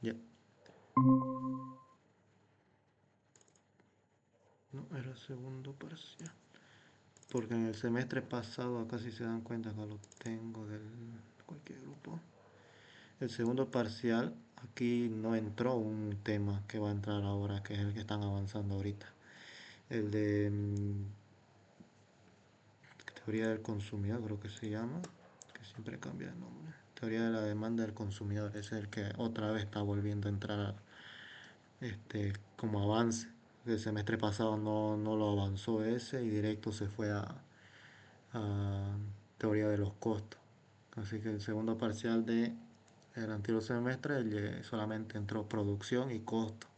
Ya. No, era segundo parcial. Porque en el semestre pasado, acá si se dan cuenta que lo tengo del cualquier grupo. El segundo parcial, aquí no entró un tema que va a entrar ahora, que es el que están avanzando ahorita. El de teoría del consumidor, creo que se llama, que siempre cambia de nombre. Teoría de la demanda del consumidor, ese es el que otra vez está volviendo a entrar como avance. El semestre pasado no lo avanzó ese y directo se fue a teoría de los costos. Así que el segundo parcial de el anterior semestre solamente entró producción y costo.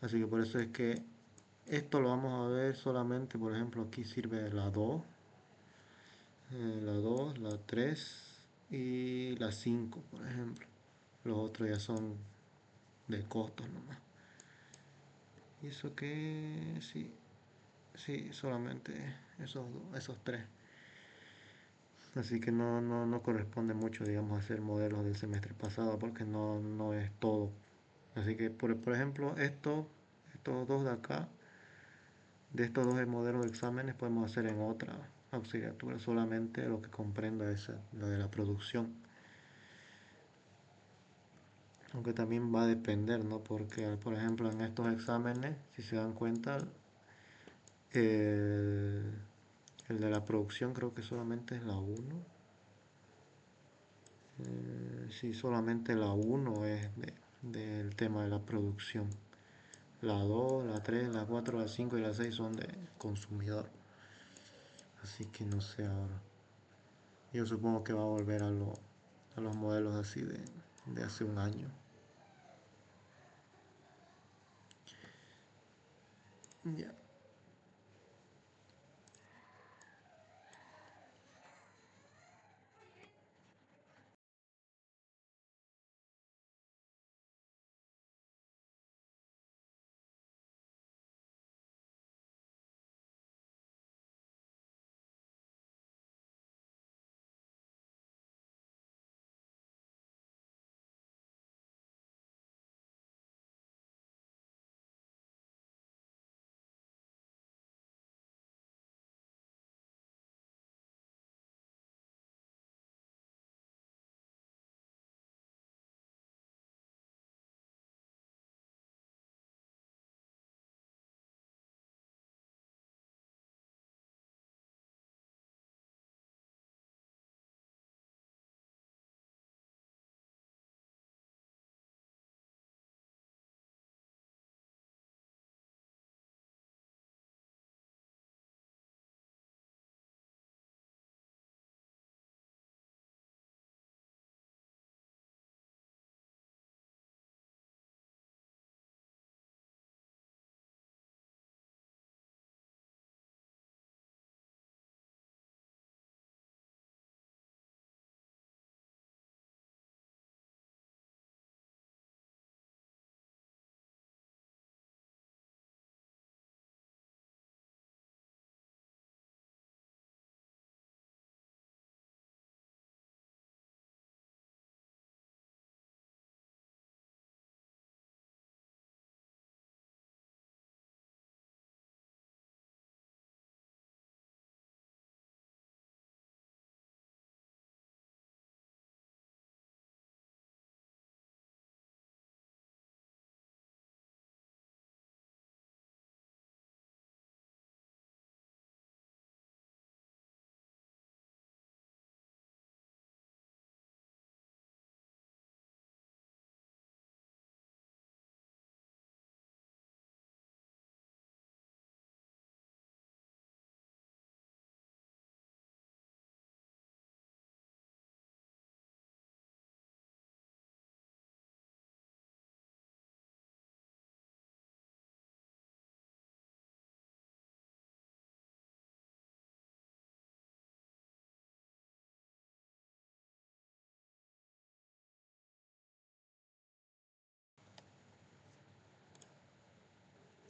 Así que por eso es que esto lo vamos a ver solamente, por ejemplo, aquí sirve la 3 y la 5 por ejemplo. Los otros ya son de costos nomás. Y eso que sí, sí, solamente esos tres. Así que no corresponde mucho, digamos, hacer modelos del semestre pasado porque no es todo. Así que, por ejemplo, estos dos de acá, de estos dos modelos de exámenes, podemos hacer en otra auxiliatura, solamente lo que comprenda es lo de la producción. Aunque también va a depender, ¿no? Porque, por ejemplo, en estos exámenes, si se dan cuenta, el, el de la producción creo que solamente es la uno. Sí, solamente la uno es del tema de la producción. La 2 la 3 la 4 la 5 y la 6 son de consumidor. Así que no sé ahora. Yo supongo que va a volver a los modelos así de hace un año. Ya.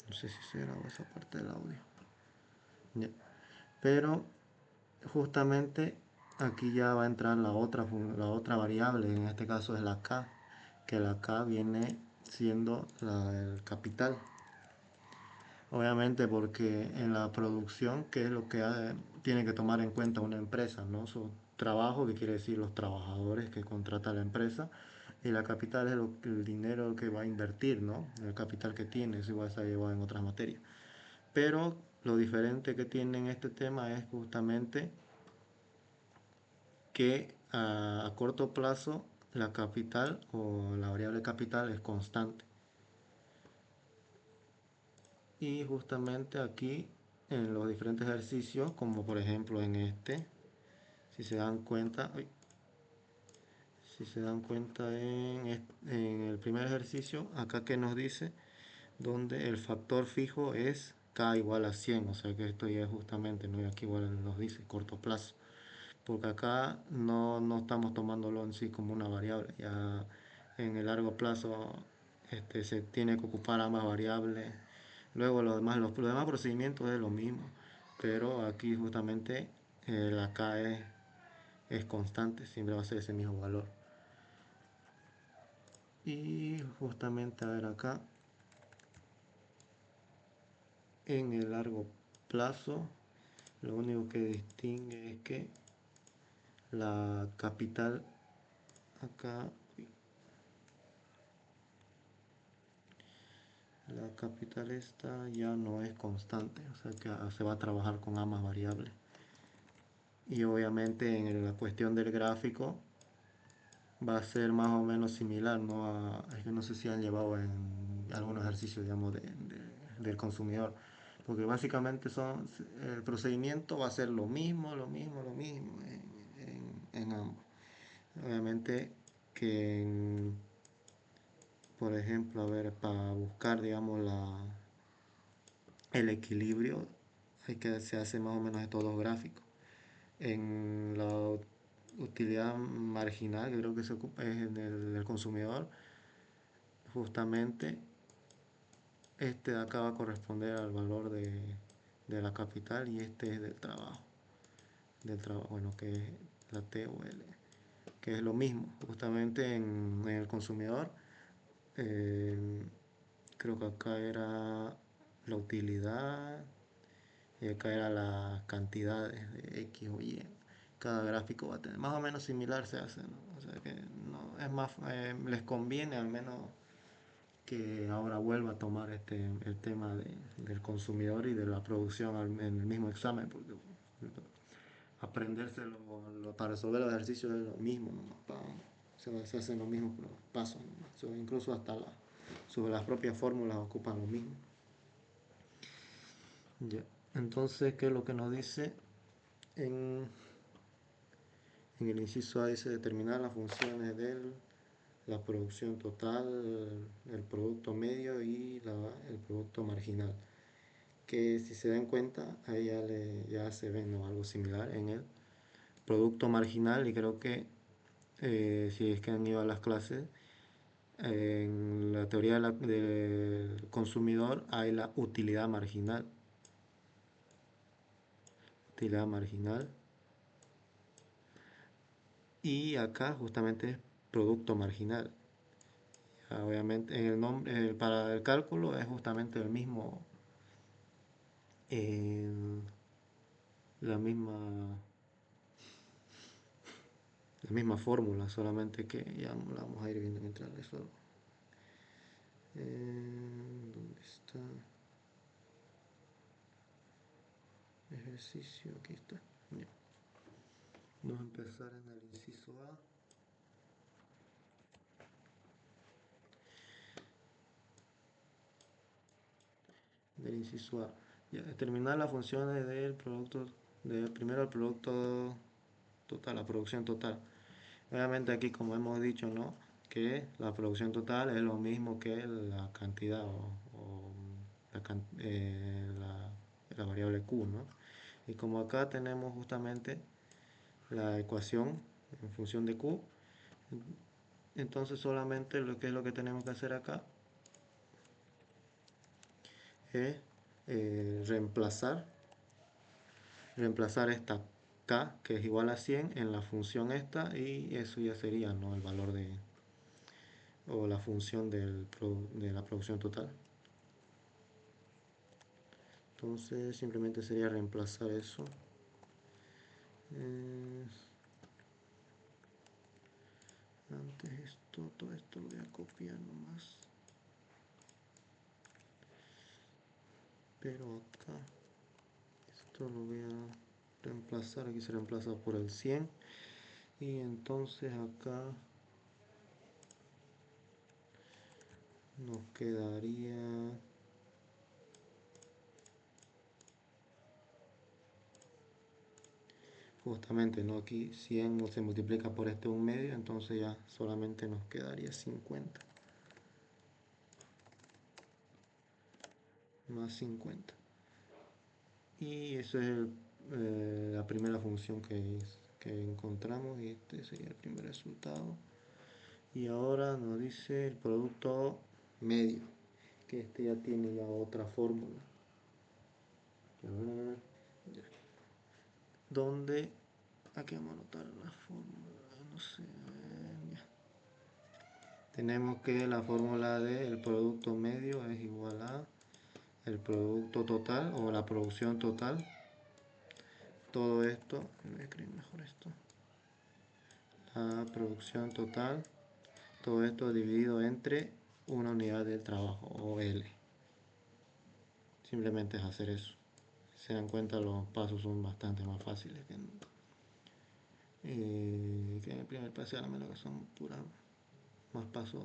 No sé si se grabó esa parte del audio. Ya. Pero justamente aquí ya va a entrar la otra variable, en este caso es la K, que la K viene siendo el capital. Obviamente porque en la producción, ¿qué es lo que tiene que tomar en cuenta una empresa? ¿No? Su trabajo, que quiere decir los trabajadores que contrata la empresa, y la capital es el dinero que va a invertir, ¿no? El capital que tiene, eso igual se ha llevado en otras materias. Pero lo diferente que tiene en este tema es justamente que a corto plazo la capital o la variable capital es constante. Y justamente aquí en los diferentes ejercicios, como por ejemplo en este, si se dan cuenta, si se dan cuenta en el primer ejercicio, acá que nos dice, donde el factor fijo es K igual a 100, o sea que esto ya es justamente, ¿no? Y aquí igual nos dice corto plazo, porque acá no estamos tomándolo en sí como una variable, ya en el largo plazo se tiene que ocupar ambas variables. Luego los demás procedimientos es lo mismo, pero aquí justamente la K es constante, siempre va a ser ese mismo valor. Y justamente a ver acá, en el largo plazo, lo único que distingue es que la capital acá, la capital esta ya no es constante, o sea que se va a trabajar con ambas variables. Y obviamente en la cuestión del gráfico va a ser más o menos similar, ¿no? Es que no sé si han llevado en algunos ejercicios, digamos, del consumidor, porque básicamente el procedimiento va a ser lo mismo en ambos. Obviamente que, por ejemplo, a ver, para buscar, digamos, el equilibrio, se hace más o menos estos dos gráficos. En la utilidad marginal, que creo que se ocupa es en el consumidor, justamente este de acá va a corresponder al valor de la capital y este es del trabajo, bueno, que es la T o L, que es lo mismo, justamente en el consumidor, eh, creo que acá era la utilidad y acá era las cantidades de X o Y. Cada gráfico va a tener más o menos similar se hace, ¿no? O sea que no, es más, les conviene al menos que ahora vuelva a tomar el tema del consumidor y de la producción en el mismo examen, porque aprenderse para resolver los ejercicios es lo mismo, se hacen los mismos pasos, incluso hasta sobre las propias fórmulas ocupan lo mismo. Ya. Entonces, ¿qué es lo que nos dice? En, en el inciso A dice determinar las funciones de la producción total, el producto medio y el producto marginal. Que si se dan cuenta, ahí ya se ve, ¿no?, algo similar en el producto marginal, y creo que si es que han ido a las clases, en la teoría del consumidor hay la utilidad marginal. Utilidad marginal. Y acá justamente es producto marginal. Obviamente en el nombre, para el cálculo es justamente el mismo, eh, la misma la misma fórmula, solamente que ya la vamos a ir viendo mientras resuelvo. ¿Dónde está? Ejercicio, aquí está. Ya. Vamos a empezar en el inciso A. Del inciso A. Ya, determinar las funciones del producto, primero el producto total, la producción total. Obviamente aquí, como hemos dicho, ¿no?, que la producción total es lo mismo que la cantidad o la variable Q, ¿no? Y como acá tenemos justamente la ecuación en función de Q, entonces solamente lo que tenemos que hacer acá es reemplazar esta K, que es igual a 100, en la función esta, y eso ya sería, ¿no?, el valor o la función de la producción total. Entonces simplemente sería reemplazar eso. Eh, Antes esto, todo esto lo voy a copiar nomás. Pero acá, esto lo voy a reemplazar. Aquí se reemplaza por el 100. Y entonces acá nos quedaría justamente, ¿no? Aquí 100 se multiplica por este 1/2, entonces ya solamente nos quedaría 50 más 50. Y eso es la primera función que encontramos, y este sería el primer resultado. Y ahora nos dice el producto medio, que este ya tiene ya otra fórmula. Donde aquí vamos a anotar la fórmula, no sé, ya. Tenemos que la fórmula del producto medio es igual a el producto total o la producción total. Todo esto, voy a escribir mejor esto. La producción total, todo esto dividido entre una unidad de trabajo o L. Simplemente es hacer eso. Si se dan cuenta, los pasos son bastante más fáciles que en el primer parcial, a menos que son puras más pasos,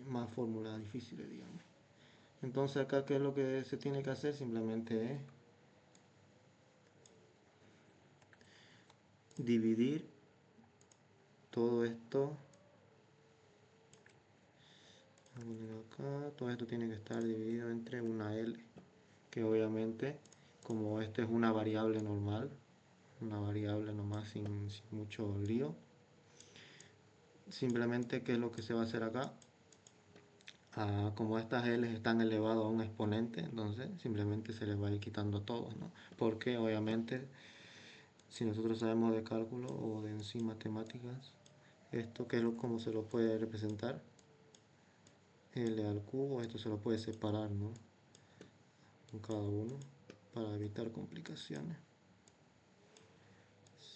más fórmulas difíciles, digamos. Entonces acá, ¿qué es lo que se tiene que hacer? Simplemente es dividir todo esto. Acá, todo esto tiene que estar dividido entre una L, que obviamente, como esta es una variable normal, una variable nomás sin mucho lío, simplemente, ¿qué es lo que se va a hacer acá? Como estas L están elevadas a un exponente, entonces simplemente se les va a ir quitando todos, ¿no? Porque obviamente, si nosotros sabemos de cálculo o de en sí matemáticas, esto que es cómo se lo puede representar, L al cubo, esto se lo puede separar, ¿no? Con cada uno para evitar complicaciones.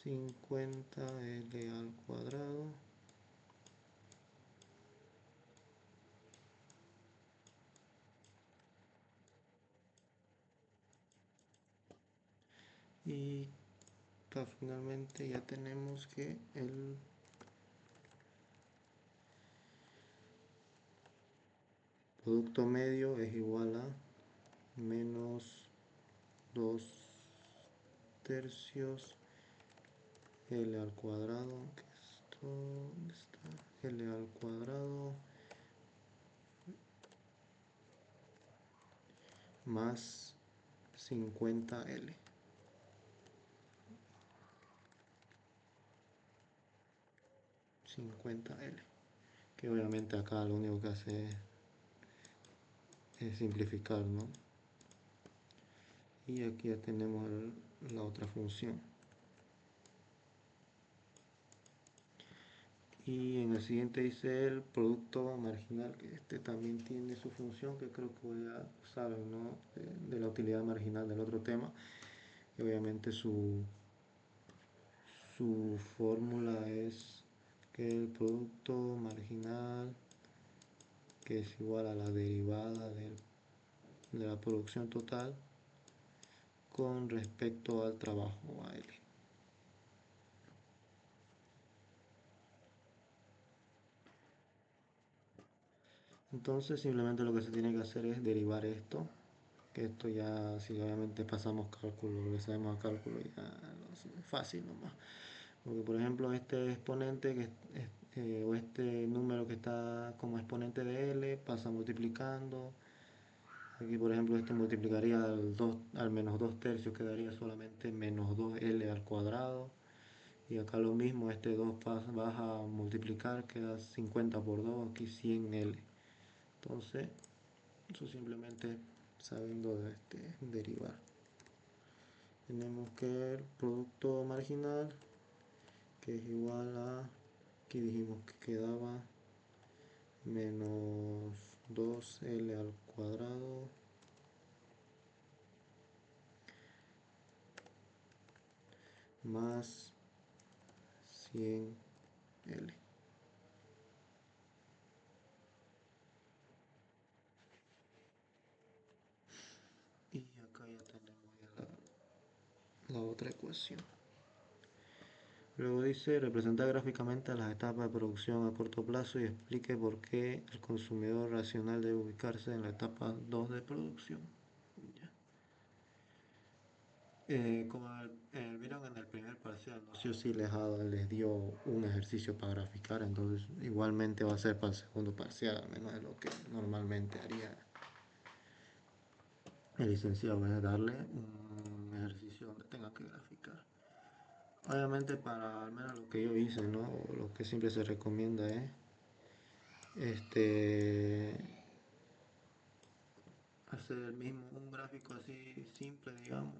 50L al cuadrado y acá finalmente ya tenemos que el producto medio es igual a menos 2/3 L al cuadrado, que esto, ¿dónde está? L al cuadrado más 50L. 50L. Que obviamente acá lo único que hace es simplificar, ¿no? Y aquí ya tenemos la otra función. Y en el siguiente dice el producto marginal, que este también tiene su función, que creo que ya saben, ¿no? De la utilidad marginal del otro tema. Y obviamente su fórmula es que el producto marginal, que es igual a la derivada de la producción total con respecto al trabajo, a L. Entonces simplemente lo que se tiene que hacer es derivar esto, que esto ya, si obviamente pasamos cálculo, le sabemos a cálculo, ya es fácil nomás. Porque por ejemplo este exponente o este número que está como exponente de L pasa multiplicando. Aquí por ejemplo esto multiplicaría al menos 2/3, quedaría solamente menos 2L al cuadrado. Y acá lo mismo, este 2 baja a multiplicar, queda 50 por 2, aquí 100L. Entonces, eso simplemente sabiendo derivar. Tenemos que el producto marginal, que es igual a, aquí dijimos que quedaba menos 2L al cuadrado más 100L. Y acá ya tenemos ya la otra ecuación. Luego dice, representa gráficamente las etapas de producción a corto plazo y explique por qué el consumidor racional debe ubicarse en la etapa 2 de producción. Ya. Como vieron en el primer parcial, no sé si les dio un ejercicio para graficar, entonces igualmente va a ser para el segundo parcial, al menos de lo que normalmente haría el licenciado, voy a darle un ejercicio donde tenga que graficar. Obviamente para al menos lo que yo hice, ¿no? Lo que siempre se recomienda es este hacer el mismo, un gráfico así simple, digamos.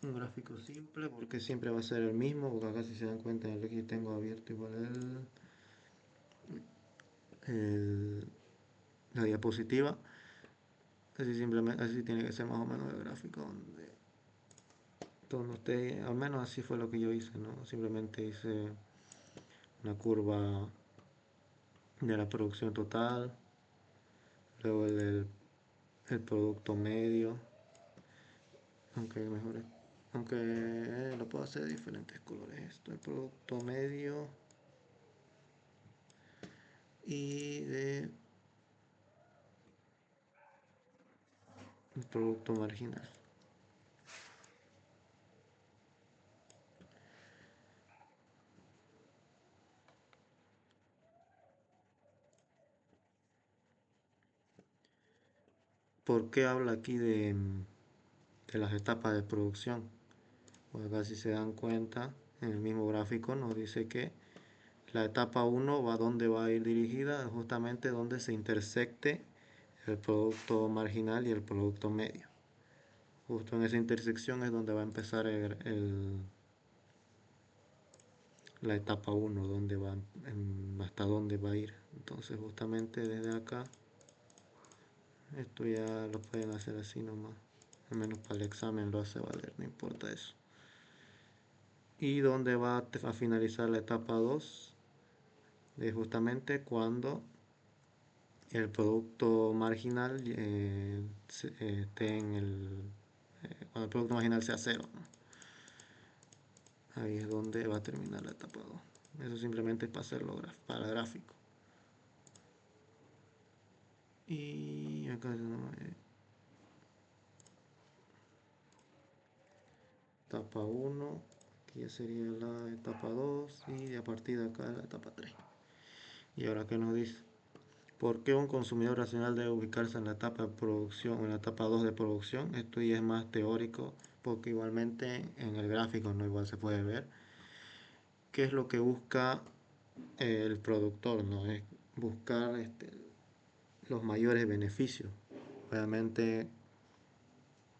Un gráfico simple porque siempre va a ser el mismo, porque acá si se dan cuenta en el X tengo abierto igual el, la diapositiva. Así simplemente, así tiene que ser más o menos el gráfico donde usted, al menos así fue lo que yo hice, ¿no? Simplemente hice una curva de la producción total, luego el producto medio, aunque mejor, aunque lo puedo hacer de diferentes colores esto, el producto medio y de el producto marginal. ¿Por qué habla aquí de las etapas de producción? Pues acá si se dan cuenta, en el mismo gráfico nos dice que la etapa 1 va donde va a ir dirigida, justamente donde se intersecte el producto marginal y el producto medio. Justo en esa intersección es donde va a empezar la etapa 1, donde va, hasta dónde va a ir. Entonces justamente desde acá, esto ya lo pueden hacer así nomás. Al menos para el examen lo hace valer, no importa eso. Y donde va a finalizar la etapa 2 es justamente cuando el producto marginal esté en cuando el producto marginal sea cero, ¿no? Ahí es donde va a terminar la etapa 2. Eso simplemente es para hacerlo para el gráfico. Y acá no, etapa 1, aquí ya sería la etapa 2 y a partir de acá la etapa 3. Y ahora qué nos dice, ¿por qué un consumidor racional debe ubicarse en la etapa de producción, en la etapa 2 de producción? Esto ya es más teórico, porque igualmente en el gráfico no igual se puede ver qué es lo que busca el productor, ¿no? Es buscar los mayores beneficios. Obviamente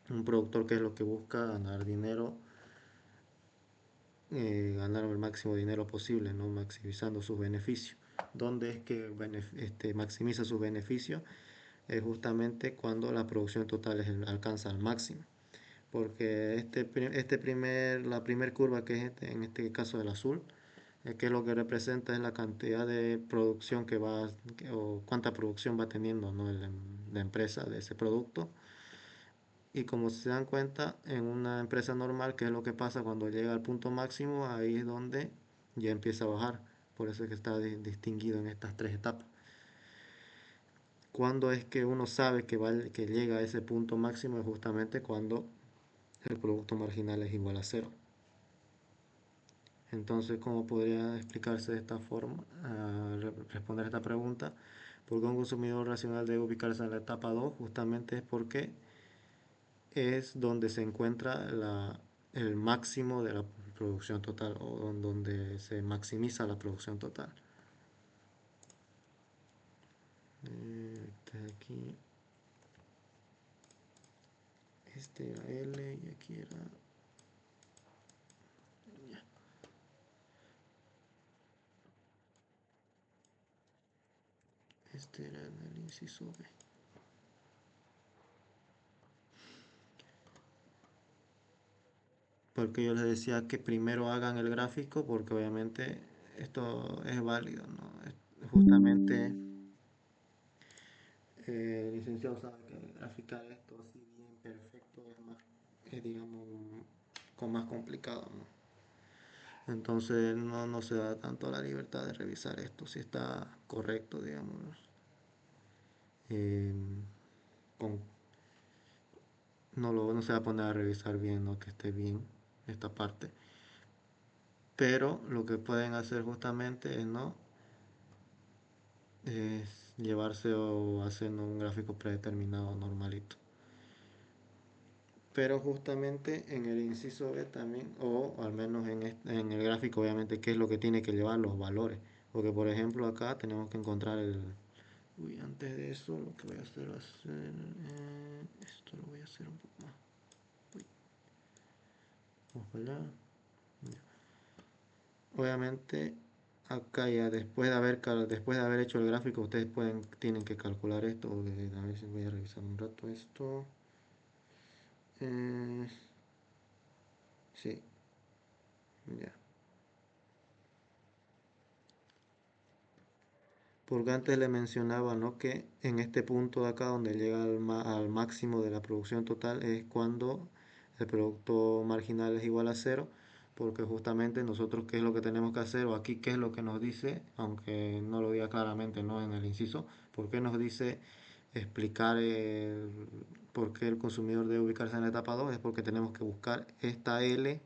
un productor que es lo que busca ganar dinero, ganar el máximo dinero posible, ¿no? Maximizando sus beneficios. ¿Dónde es que maximiza sus beneficios? Es justamente cuando la producción total alcanza al máximo. Porque la primer curva que es en este caso el azul, que lo que representa es la cantidad de producción o cuánta producción va teniendo, ¿no? la empresa de ese producto. Y como se dan cuenta, en una empresa normal, ¿qué es lo que pasa cuando llega al punto máximo? Ahí es donde ya empieza a bajar. Por eso es que está distinguido en estas tres etapas. Cuando es que uno sabe que llega a ese punto máximo? Es justamente cuando el producto marginal es igual a cero. Entonces, ¿cómo podría explicarse de esta forma? Responder esta pregunta. ¿Por qué un consumidor racional debe ubicarse en la etapa 2? Justamente es porque es donde se encuentra el máximo de la producción total o donde se maximiza la producción total. Aquí, este era L y aquí era... Ya. Este era en el inciso B. Porque yo les decía que primero hagan el gráfico porque obviamente esto es válido, ¿no? Justamente el licenciado sabe que graficar esto así bien perfecto es más, digamos, con más complicado, ¿no? Entonces no se da tanto la libertad de revisar esto, si está correcto, digamos. Eh, con, no se va a poner a revisar bien, ¿no? Que esté bien esta parte. Pero lo que pueden hacer justamente es, ¿no? Es llevarse o haciendo un gráfico predeterminado normalito. Pero justamente en el inciso B también, o al menos en el gráfico obviamente, qué es lo que tiene que llevar los valores. Porque por ejemplo acá tenemos que encontrar el... Uy, antes de eso lo que voy a hacer va a ser... esto lo voy a hacer un poco más. Uy, vamos para allá. Obviamente acá ya después de haber hecho el gráfico ustedes tienen que calcular esto. A ver si voy a revisar un rato esto. Eh, sí, ya. Porque antes le mencionaba, ¿no? Que en este punto de acá donde llega al máximo de la producción total es cuando el producto marginal es igual a cero, porque justamente nosotros qué es lo que tenemos que hacer, o aquí qué es lo que nos dice, aunque no lo diga claramente, ¿no? En el inciso, ¿por qué nos dice explicar por qué el consumidor debe ubicarse en la etapa 2? Es porque tenemos que buscar esta L,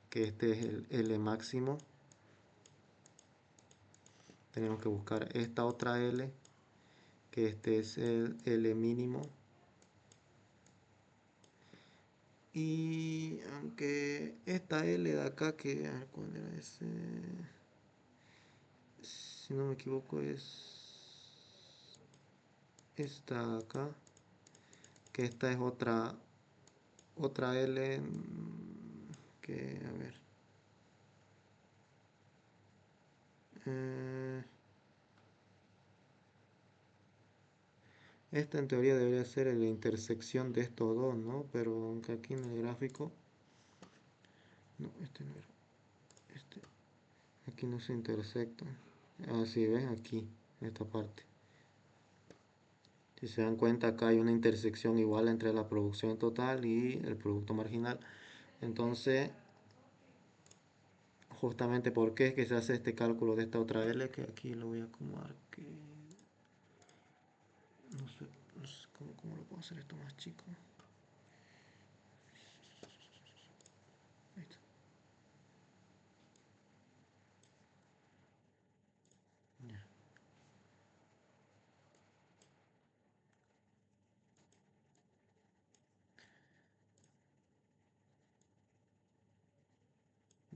que este es el L máximo, tenemos que buscar esta otra L, que este es el L mínimo. Y aunque esta L de acá, que, a ver, ¿cuál era ese? Si no me equivoco es esta de acá, que esta es otra L, que, a ver, eh, esta en teoría debería ser la intersección de estos dos, ¿no? Pero aunque aquí en el gráfico, no, este no era, este, aquí no se intersectan. Ah, sí, ¿ves? Aquí, en esta parte. Si se dan cuenta, acá hay una intersección igual entre la producción total y el producto marginal. Entonces, justamente por qué es que se hace este cálculo de esta otra L, que aquí lo voy a acomodar, que no sé cómo lo puedo hacer esto más chico. Ahí está. Ya,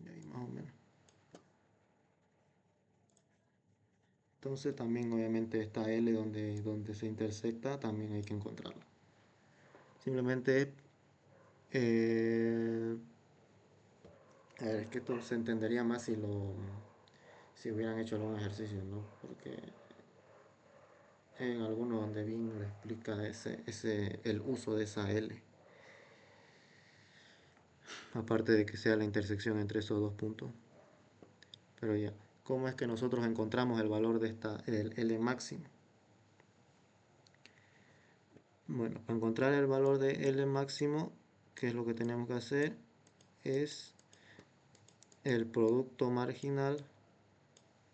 ya ahí más o menos. Entonces también obviamente esta L donde se intersecta también hay que encontrarla. Simplemente eh, a ver, es que esto se entendería más si hubieran hecho algún ejercicio, ¿no? Porque en alguno donde Bing le explica el uso de esa L, aparte de que sea la intersección entre esos dos puntos. Pero ya, ¿cómo es que nosotros encontramos el valor de el L máximo? Bueno, para encontrar el valor de L máximo, ¿qué es lo que tenemos que hacer? Es el producto marginal,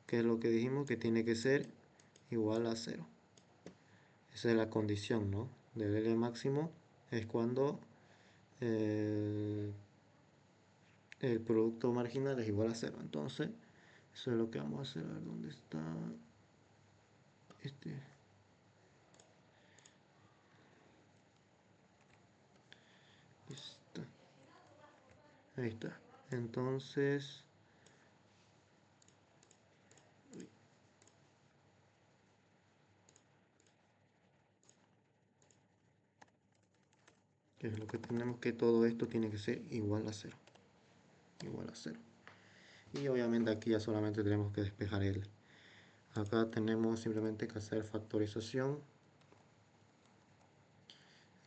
que es lo que dijimos que tiene que ser igual a cero. Esa es la condición, ¿no? Del L máximo es cuando el, el producto marginal es igual a cero. Entonces, eso es lo que vamos a hacer. A ver dónde está este. Está. Ahí está. Entonces, que es lo que tenemos, que todo esto tiene que ser igual a cero. Igual a cero. Y obviamente aquí ya solamente tenemos que despejar Acá tenemos simplemente que hacer factorización.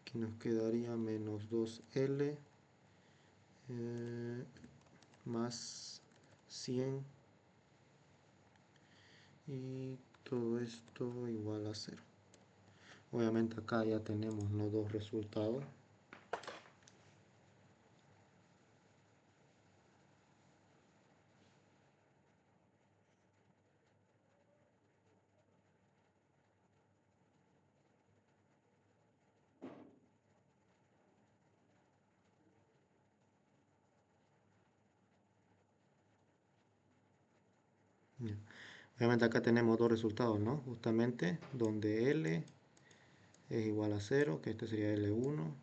Aquí nos quedaría menos 2L más 100 y todo esto igual a 0. Obviamente acá ya tenemos los dos resultados. Obviamente acá tenemos dos resultados, ¿no? Justamente donde L es igual a 0, que este sería L1.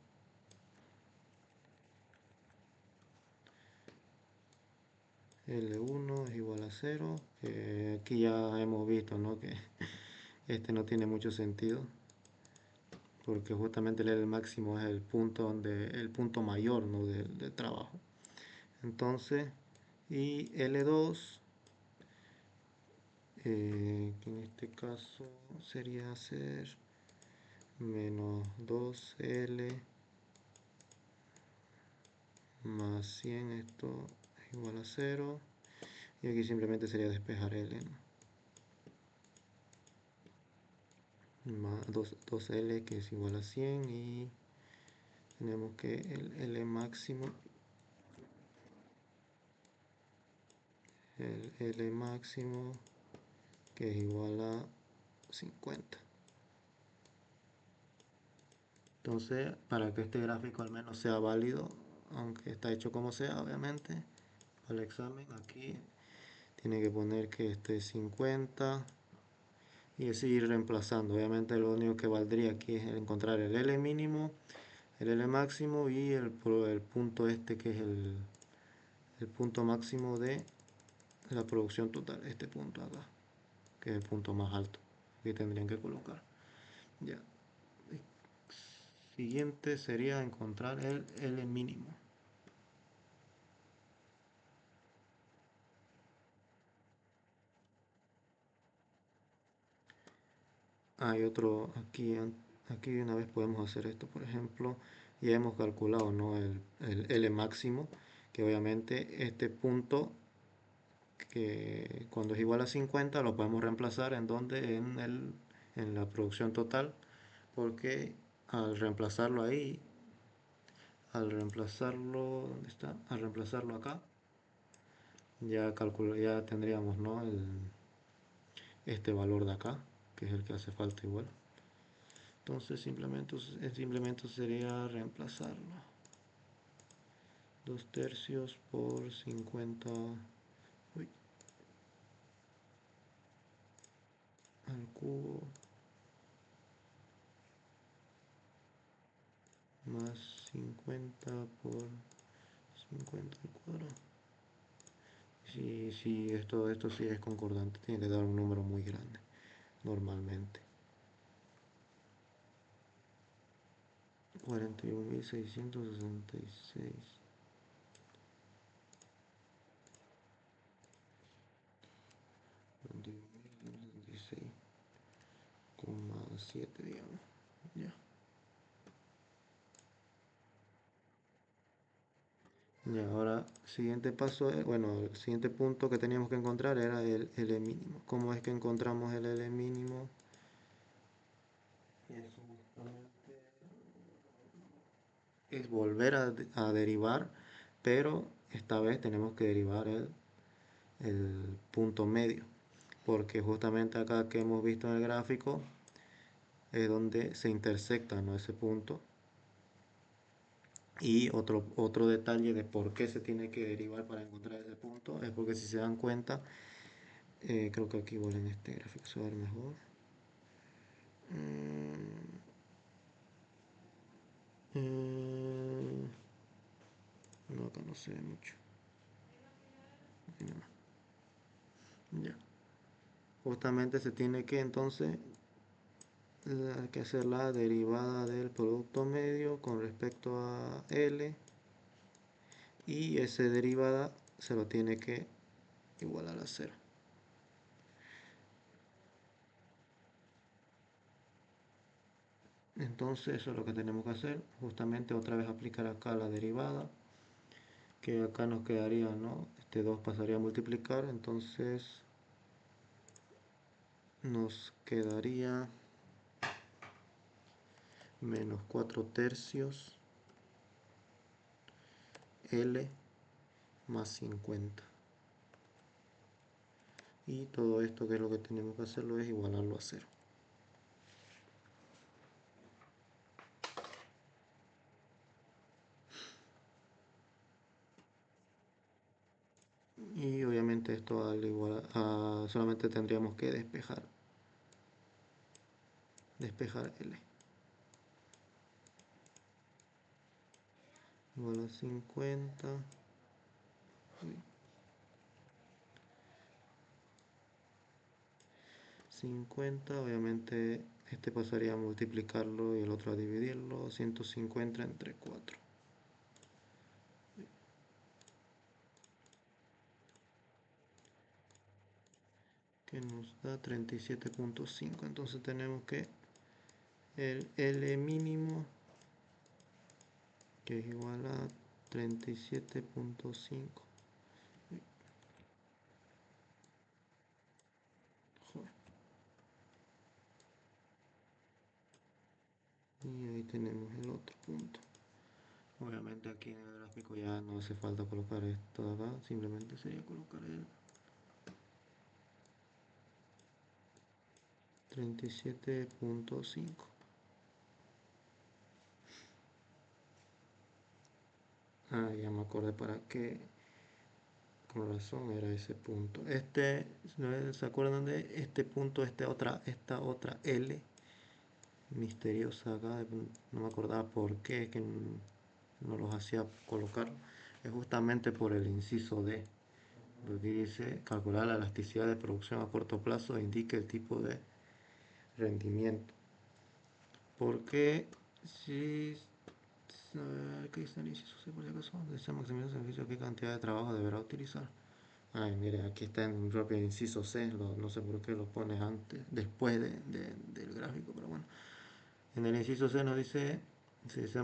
L1 es igual a 0. Aquí ya hemos visto, ¿no? Que este no tiene mucho sentido. Porque justamente el L máximo es el punto el punto mayor, ¿no? del trabajo. Entonces, y L2, que en este caso sería hacer menos 2L más 100, esto es igual a 0. Y aquí simplemente sería despejar L, ¿no? Más 2L que es igual a 100 y tenemos que el L máximo, el L máximo que es igual a 50. Entonces, para que este gráfico al menos sea válido, aunque está hecho como sea, obviamente, para el examen aquí tiene que poner que este es 50 y así ir reemplazando. Obviamente lo único que valdría aquí es encontrar el L mínimo, el L máximo y el punto este que es el punto máximo de la producción total, este punto acá, que es el punto más alto que tendrían que colocar. Ya. Siguiente sería encontrar el L mínimo. Hay otro, aquí de una vez podemos hacer esto, por ejemplo, ya hemos calculado, ¿no? el L máximo, que obviamente este punto, que cuando es igual a 50, lo podemos reemplazar en donde, en la producción total, porque al reemplazarlo ahí, al reemplazarlo, ¿dónde está? Al reemplazarlo acá, ya tendríamos, ¿no? Este valor de acá, que es el que hace falta igual. Entonces simplemente sería reemplazarlo. 2/3 por 50, uy, al cubo, más 50 por 50 al cuadrado. Si esto sí es concordante, tiene que dar un número muy grande, normalmente. 41.666. 41.666,7, digamos. Ya. Y ahora, siguiente paso, bueno, el siguiente punto que teníamos que encontrar era el L mínimo. ¿Cómo es que encontramos el L mínimo? Eso justamente es volver a derivar, pero esta vez tenemos que derivar el punto medio, porque justamente acá que hemos visto en el gráfico es donde se intersecta, ¿no? Ese punto. Y otro detalle de por qué se tiene que derivar para encontrar ese punto es porque si se dan cuenta, creo que aquí igual en este gráfico se va a ver mejor. Mm, no, acá no se ve mucho. Ya. Justamente se tiene que entonces hay que hacer la derivada del producto medio con respecto a L y esa derivada se lo tiene que igualar a 0. Entonces eso es lo que tenemos que hacer, justamente otra vez aplicar acá la derivada, que acá nos quedaría, ¿no? Este 2 pasaría a multiplicar, entonces nos quedaría menos 4 tercios L más 50. Y todo esto, que es lo que tenemos que hacerlo, es igualarlo a cero. Y obviamente esto al igual solamente tendríamos que despejar L. Igual a 50. 50, obviamente este pasaría a multiplicarlo y el otro a dividirlo. 150 entre 4, que nos da 37.5. Entonces tenemos que el L mínimo, que es igual a 37.5. Y ahí tenemos el otro punto. Obviamente aquí en el gráfico ya no hace falta colocar esto de acá, simplemente sería colocar el 37.5. Ah, ya me acordé para qué. Con razón era ese punto. ¿No se acuerdan de este punto, esta otra L misteriosa acá? No me acordaba por qué, es que no los hacía colocar. Es justamente por el inciso D. Porque dice calcular la elasticidad de producción a corto plazo e indique el tipo de rendimiento. Porque si ¿qué dice el inciso C por si acaso? Desea maximizar el servicio, ¿qué cantidad de trabajo deberá utilizar? Ay, mire, aquí está en el propio inciso C, no sé por qué lo pone antes, después del gráfico, pero bueno. En el inciso C nos dice, si desea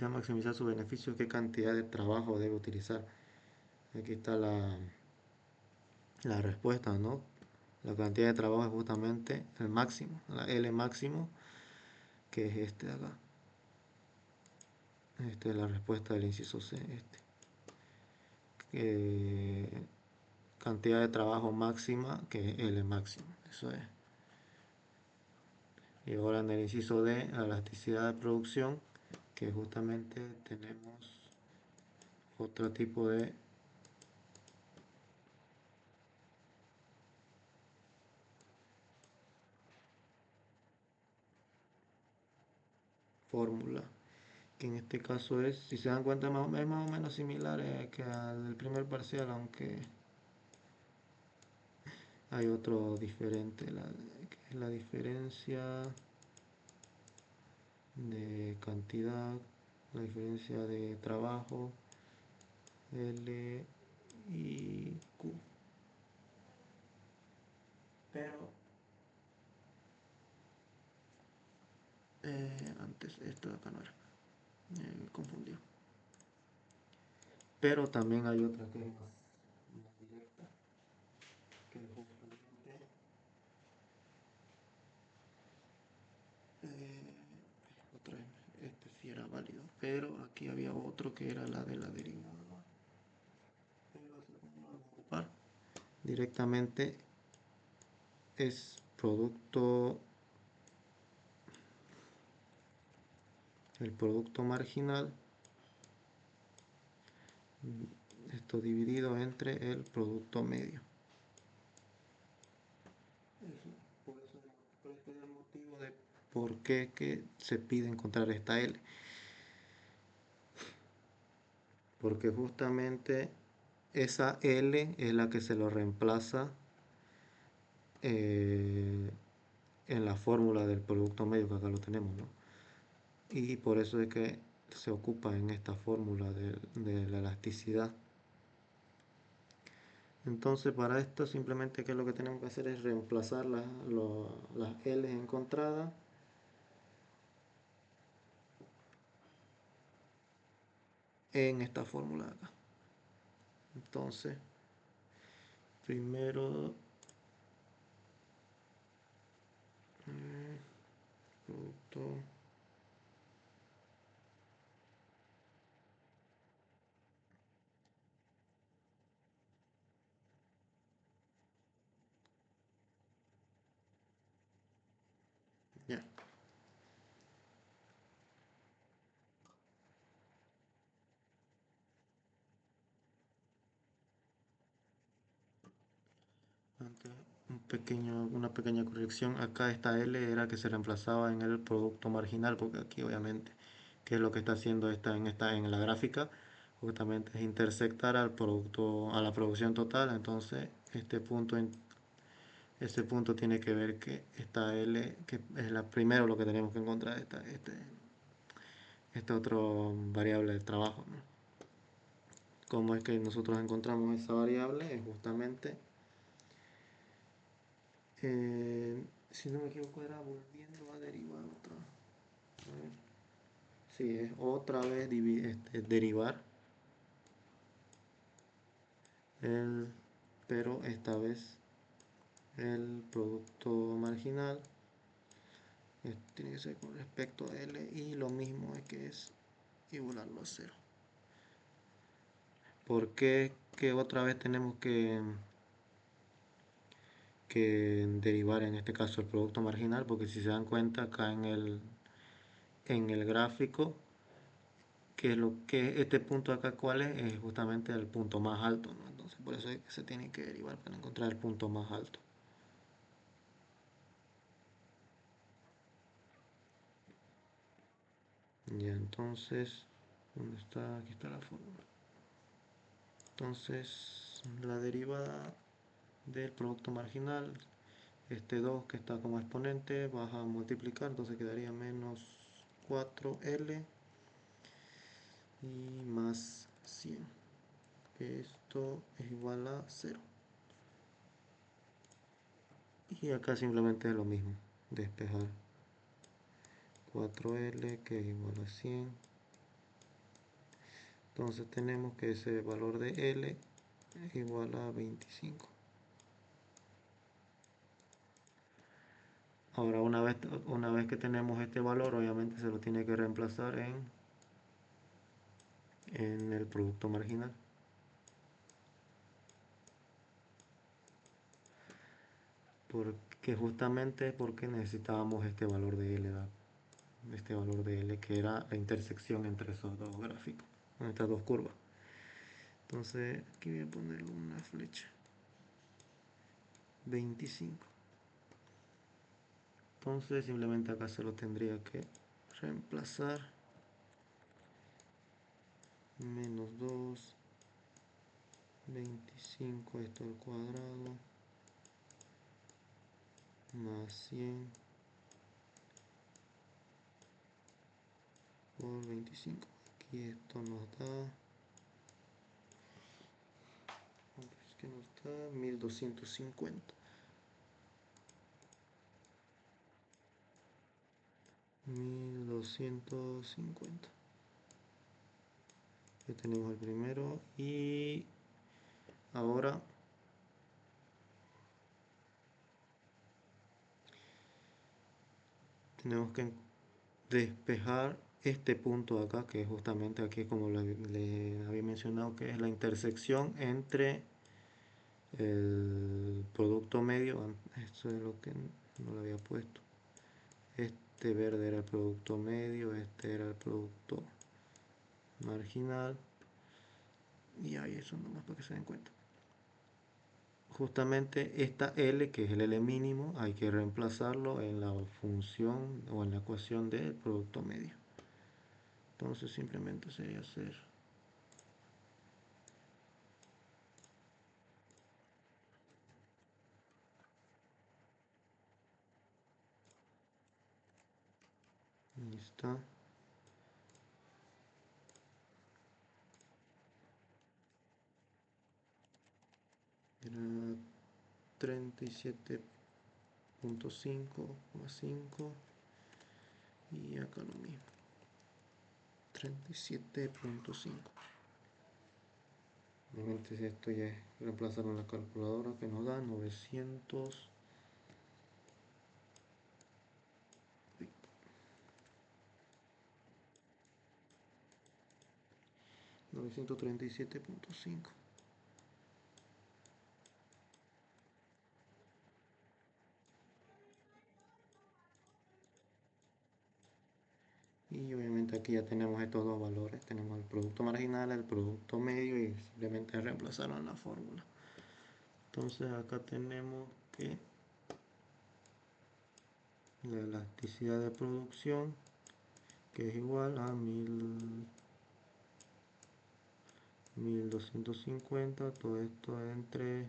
maximizar su beneficio, qué cantidad de trabajo debe utilizar. Aquí está la respuesta, ¿no? La cantidad de trabajo es justamente el máximo, la L máximo, que es este de acá. Esta es la respuesta del inciso C, cantidad de trabajo máxima, que es L máximo, eso es. Y ahora en el inciso D, la elasticidad de producción, que justamente tenemos otro tipo de fórmula, que en este caso es, si se dan cuenta, es más o menos similar que al del primer parcial, aunque hay otro diferente, que es la diferencia de cantidad, la diferencia de trabajo, L y Q. Pero antes esto de acá no era, me confundió. Pero también hay otra que es más directa, que justamente otra vez, este sí era válido, pero aquí había otro que era la de la derivada. Pero si vamos a ocupar directamente es el producto marginal, esto dividido entre el producto medio. Eso, por este es el motivo de por qué que se pide encontrar esta L. Porque justamente esa L es la que se lo reemplaza eh, en la fórmula del producto medio, que acá lo tenemos, ¿no? Y por eso es que se ocupa en esta fórmula de la elasticidad. Entonces para esto simplemente, ¿qué es lo que tenemos que hacer? Es reemplazar las L encontradas en esta fórmula de acá. Entonces, primero producto ya. Antes, una pequeña corrección. Acá esta L era que se reemplazaba en el producto marginal, porque aquí obviamente, ¿qué es lo que está haciendo en la gráfica? Justamente es intersectar al producto, a la producción total. Entonces, este punto tiene que ver que esta L, que es la primero lo que tenemos que encontrar, esta otra variable de trabajo, ¿no? ¿Cómo es que nosotros encontramos esa variable? Es justamente, si no me equivoco, era volviendo a derivar otra. A ver. Sí, es otra vez derivar el, pero esta vez el producto marginal tiene que ser con respecto a L y lo mismo es que es igualarlo a cero. ¿Por qué que otra vez tenemos que derivar en este caso el producto marginal? Porque si se dan cuenta acá en el gráfico, que es lo que este punto acá cuál es justamente el punto más alto, ¿no? Entonces por eso es que se tiene que derivar para encontrar el punto más alto. Ya, entonces, ¿dónde está? Aquí está la fórmula. Entonces, la derivada del producto marginal, este 2 que está como exponente, vas a multiplicar, entonces quedaría menos 4L y más 100. Esto es igual a 0. Y acá simplemente es lo mismo, despejar 4L que es igual a 100. Entonces tenemos que ese valor de L es igual a 25. Ahora una vez que tenemos este valor, obviamente se lo tiene que reemplazar en el producto marginal. Porque justamente porque necesitábamos este valor de L, este valor de L que era la intersección entre esos dos gráficos, estas dos curvas. Entonces aquí voy a ponerle una flecha. 25. Entonces simplemente acá se lo tendría que reemplazar. Menos 2, 25 esto al cuadrado, más 100 por 25. Aquí esto nos da, es que nos da 1250. 1250. Ya tenemos el primero y ahora tenemos que despejar este punto de acá, que es justamente aquí como le había mencionado, que es la intersección entre el producto medio. Esto es lo que no lo había puesto. Este verde era el producto medio, este era el producto marginal y ahí eso nomás para que se den cuenta. Justamente esta L, que es el L mínimo, hay que reemplazarlo en la función o en la ecuación del producto medio. Entonces simplemente sería hacer ahí está. Era 37.5 más 5 y acá lo mismo, 937.5. Obviamente si esto ya es reemplazar en la calculadora que nos da 937.5. Y obviamente aquí ya tenemos estos dos valores, tenemos el producto marginal, el producto medio y simplemente reemplazaron en la fórmula. Entonces acá tenemos que la elasticidad de producción, que es igual a 1250, todo esto entre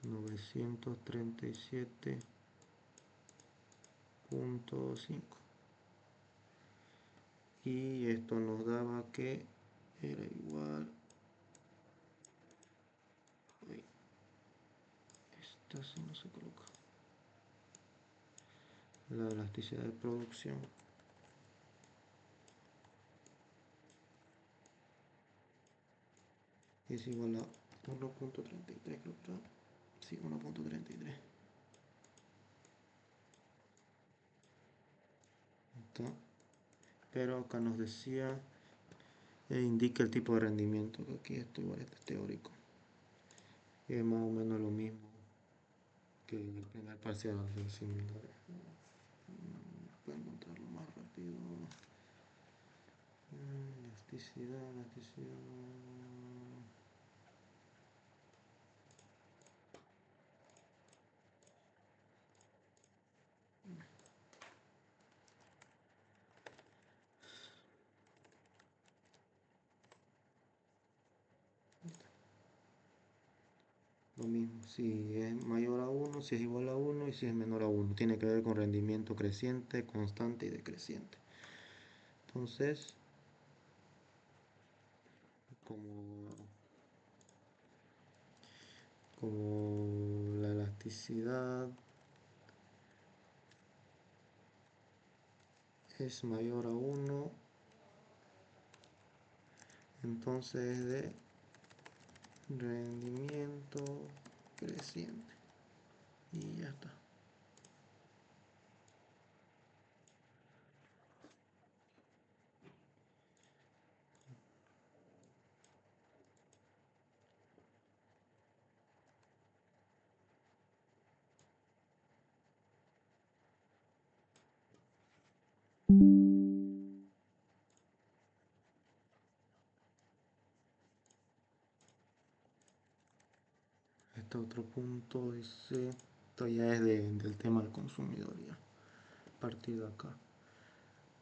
937.5. Y esto nos daba que era igual, uy, esta sí no se coloca, la elasticidad de producción es igual a 1.33, creo que sí, 1.33. Pero acá nos decía indica el tipo de rendimiento, que aquí esto igual es teórico, es más o menos lo mismo que en el primer parcial de similares. Puedo encontrarlo más rápido. Elasticidad, elasticidad. Lo mismo, si es mayor a 1, si es igual a 1 y si es menor a 1. Tiene que ver con rendimiento creciente, constante y decreciente. Entonces, como, como la elasticidad es mayor a 1, entonces es de rendimiento creciente. Y ya está. Este otro punto dice, esto ya es del tema del consumidor ya, a partir de acá.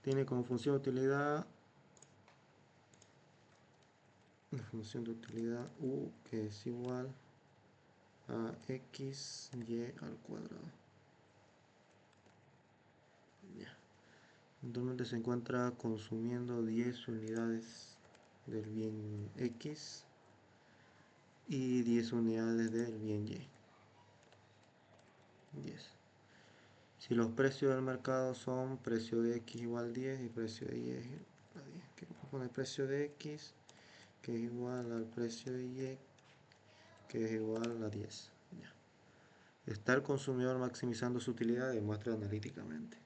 Tiene como función de utilidad, la función de utilidad U, que es igual a x y al cuadrado. Ya. Actualmente se encuentra consumiendo 10 unidades del bien X y 10 unidades del bien Y. 10. Si los precios del mercado son precio de X igual 10 y precio de Y es igual a 10. Quiero poner precio de X, que es igual al precio de Y, que es igual a 10. Ya. ¿Está el consumidor maximizando su utilidad? Demuestra analíticamente.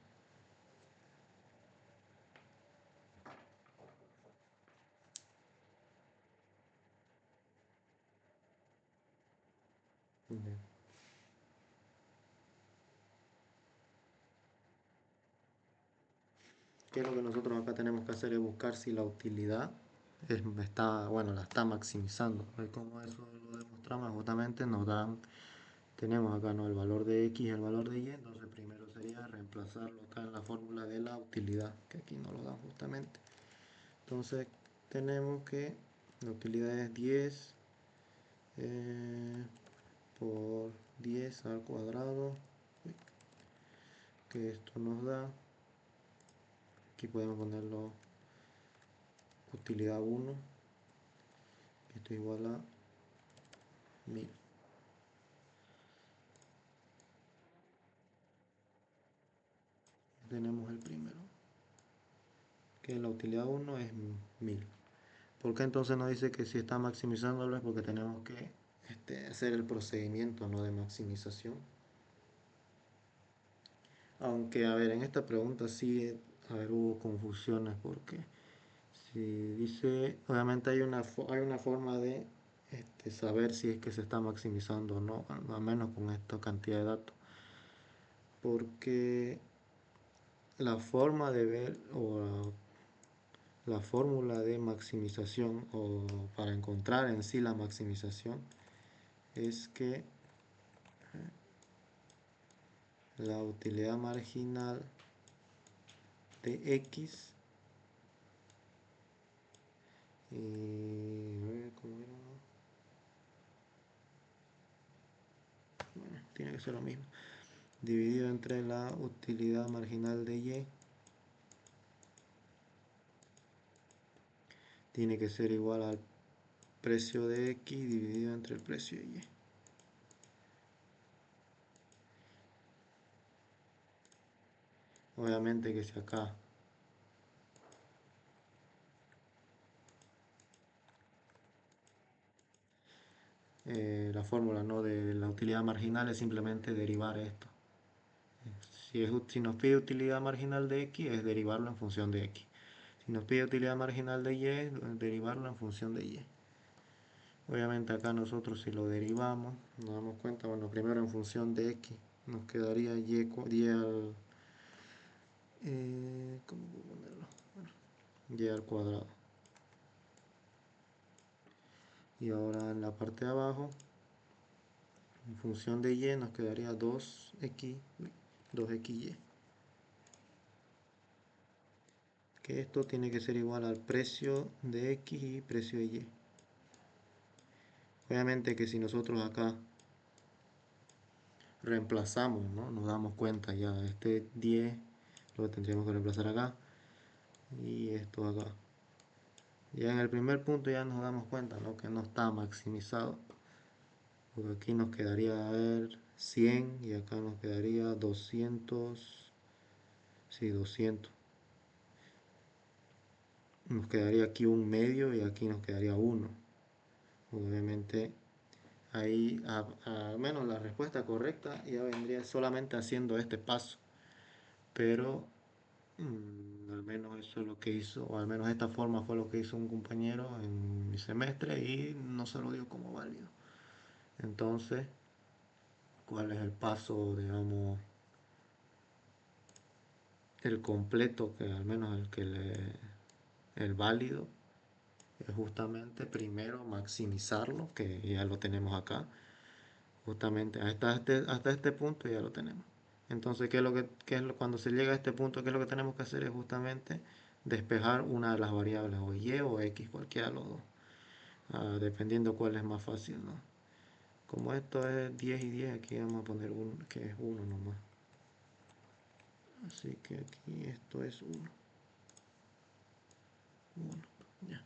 Ya. ¿Qué es lo que nosotros acá tenemos que hacer? Es buscar si la utilidad está, bueno, la está maximizando. Como eso lo demostramos, justamente nos dan, tenemos acá, ¿no?, el valor de X y el valor de Y. Entonces primero sería reemplazarlo acá en la fórmula de la utilidad, que aquí nos lo dan justamente. Entonces tenemos que la utilidad es 10 por 10 al cuadrado, que esto nos da, aquí podemos ponerlo utilidad 1, que esto es igual a 1000. Tenemos el primero, que la utilidad 1 es 1000. ¿Por qué entonces nos dice que si está maximizándolo es porque tenemos que hacer el procedimiento, ¿no?, de maximización? Aunque, a ver, en esta pregunta sí, a ver, hubo confusiones porque si dice, obviamente hay una forma de saber si es que se está maximizando o no, al menos con esta cantidad de datos. Porque la forma de ver o la fórmula de maximización o para encontrar en sí la maximización es que la utilidad marginal de x y a ver, ¿cómo era? Bueno, tiene que ser lo mismo, dividido entre la utilidad marginal de y tiene que ser igual al precio de x dividido entre el precio de y. Obviamente que si acá la fórmula, ¿no?, de la utilidad marginal es simplemente derivar esto. Si nos pide utilidad marginal de x, es derivarlo en función de x. Si nos pide utilidad marginal de y, es derivarlo en función de y. Obviamente acá nosotros si lo derivamos, nos damos cuenta, bueno, primero en función de x, nos quedaría y al... ¿cómo puedo ponerlo? Bueno, y al cuadrado. Y ahora en la parte de abajo, en función de y, nos quedaría 2xy. Que esto tiene que ser igual al precio de x y precio de y. Obviamente que si nosotros acá reemplazamos, ¿no?, nos damos cuenta ya, este 10 lo tendríamos que reemplazar acá y esto acá. Ya en el primer punto ya nos damos cuenta, ¿no?, que no está maximizado, porque aquí nos quedaría, a ver, 100 y acá nos quedaría 200, sí, 200. Nos quedaría aquí un medio y aquí nos quedaría 1. Obviamente ahí al menos la respuesta correcta ya vendría solamente haciendo este paso, pero al menos eso es lo que hizo, o al menos esta forma fue lo que hizo un compañero en mi semestre y no se lo dio como válido. Entonces, ¿cuál es el paso, digamos, el completo, que al menos el válido? Es justamente primero maximizarlo, que ya lo tenemos acá. Justamente hasta este punto ya lo tenemos. Entonces, cuando se llega a este punto, qué es lo que tenemos que hacer? Es justamente despejar una de las variables, o y o x, cualquiera de los dos, dependiendo cuál es más fácil, ¿no? Como esto es 10 y 10, aquí vamos a poner que es 1 nomás. Así que aquí esto es 1. 1, ya.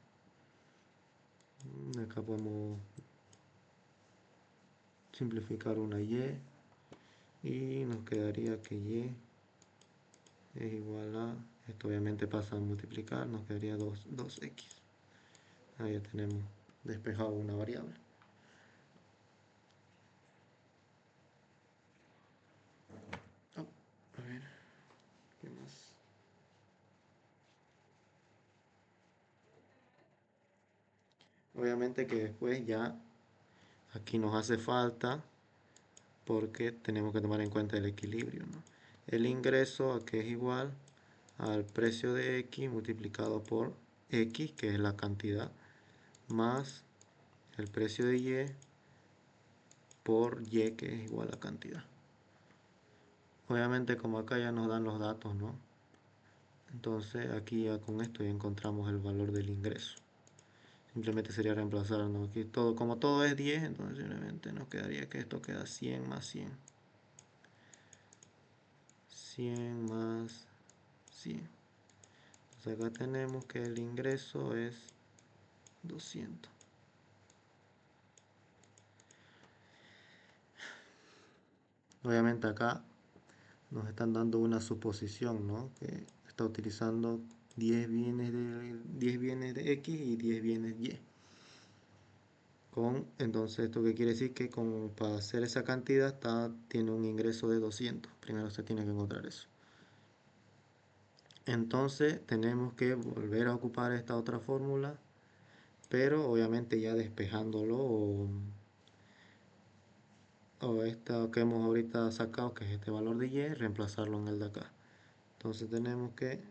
Acá podemos simplificar una y nos quedaría que y es igual a, esto obviamente pasa a multiplicar, nos quedaría 2x. Ahí ya tenemos despejado una variable. Oh, a ver, ¿qué más? Obviamente que después ya aquí nos hace falta, porque tenemos que tomar en cuenta el equilibrio, ¿no? El ingreso aquí es igual al precio de x multiplicado por x, que es la cantidad, más el precio de y por y, que es igual a cantidad. Obviamente como acá ya nos dan los datos, ¿no? Entonces aquí ya con esto ya encontramos el valor del ingreso. Simplemente sería reemplazar, ¿no? Aquí todo, como todo es 10, entonces simplemente nos quedaría que esto queda 100 más 100. 100 más 100. Entonces acá tenemos que el ingreso es 200. Obviamente acá nos están dando una suposición, ¿no?, que está utilizando 10 bienes de X y 10 bienes Y. Entonces, ¿esto qué quiere decir? Que para hacer esa cantidad tiene un ingreso de 200. Primero se tiene que encontrar eso. Entonces, tenemos que volver a ocupar esta otra fórmula, pero obviamente ya despejándolo o esta que hemos ahorita sacado, que es este valor de Y, reemplazarlo en el de acá. Entonces tenemos que,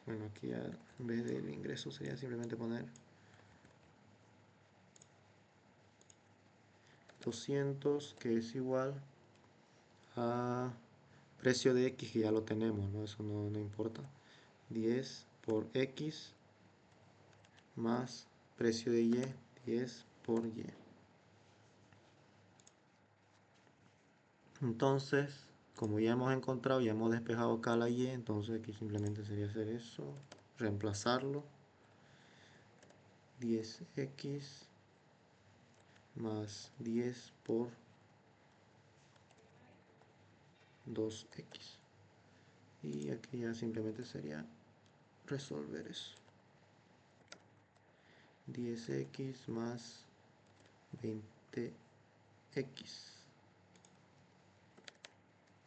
bueno, aquí ya, en vez del ingreso sería simplemente poner 200, que es igual a precio de X, que ya lo tenemos, ¿no? Eso no importa. 10 por X más precio de Y, 10 por Y. Entonces, como ya hemos encontrado, ya hemos despejado acá la Y, entonces aquí simplemente sería hacer eso, reemplazarlo. 10X más 10 por 2X. Y aquí ya simplemente sería resolver eso. 10X más 20X.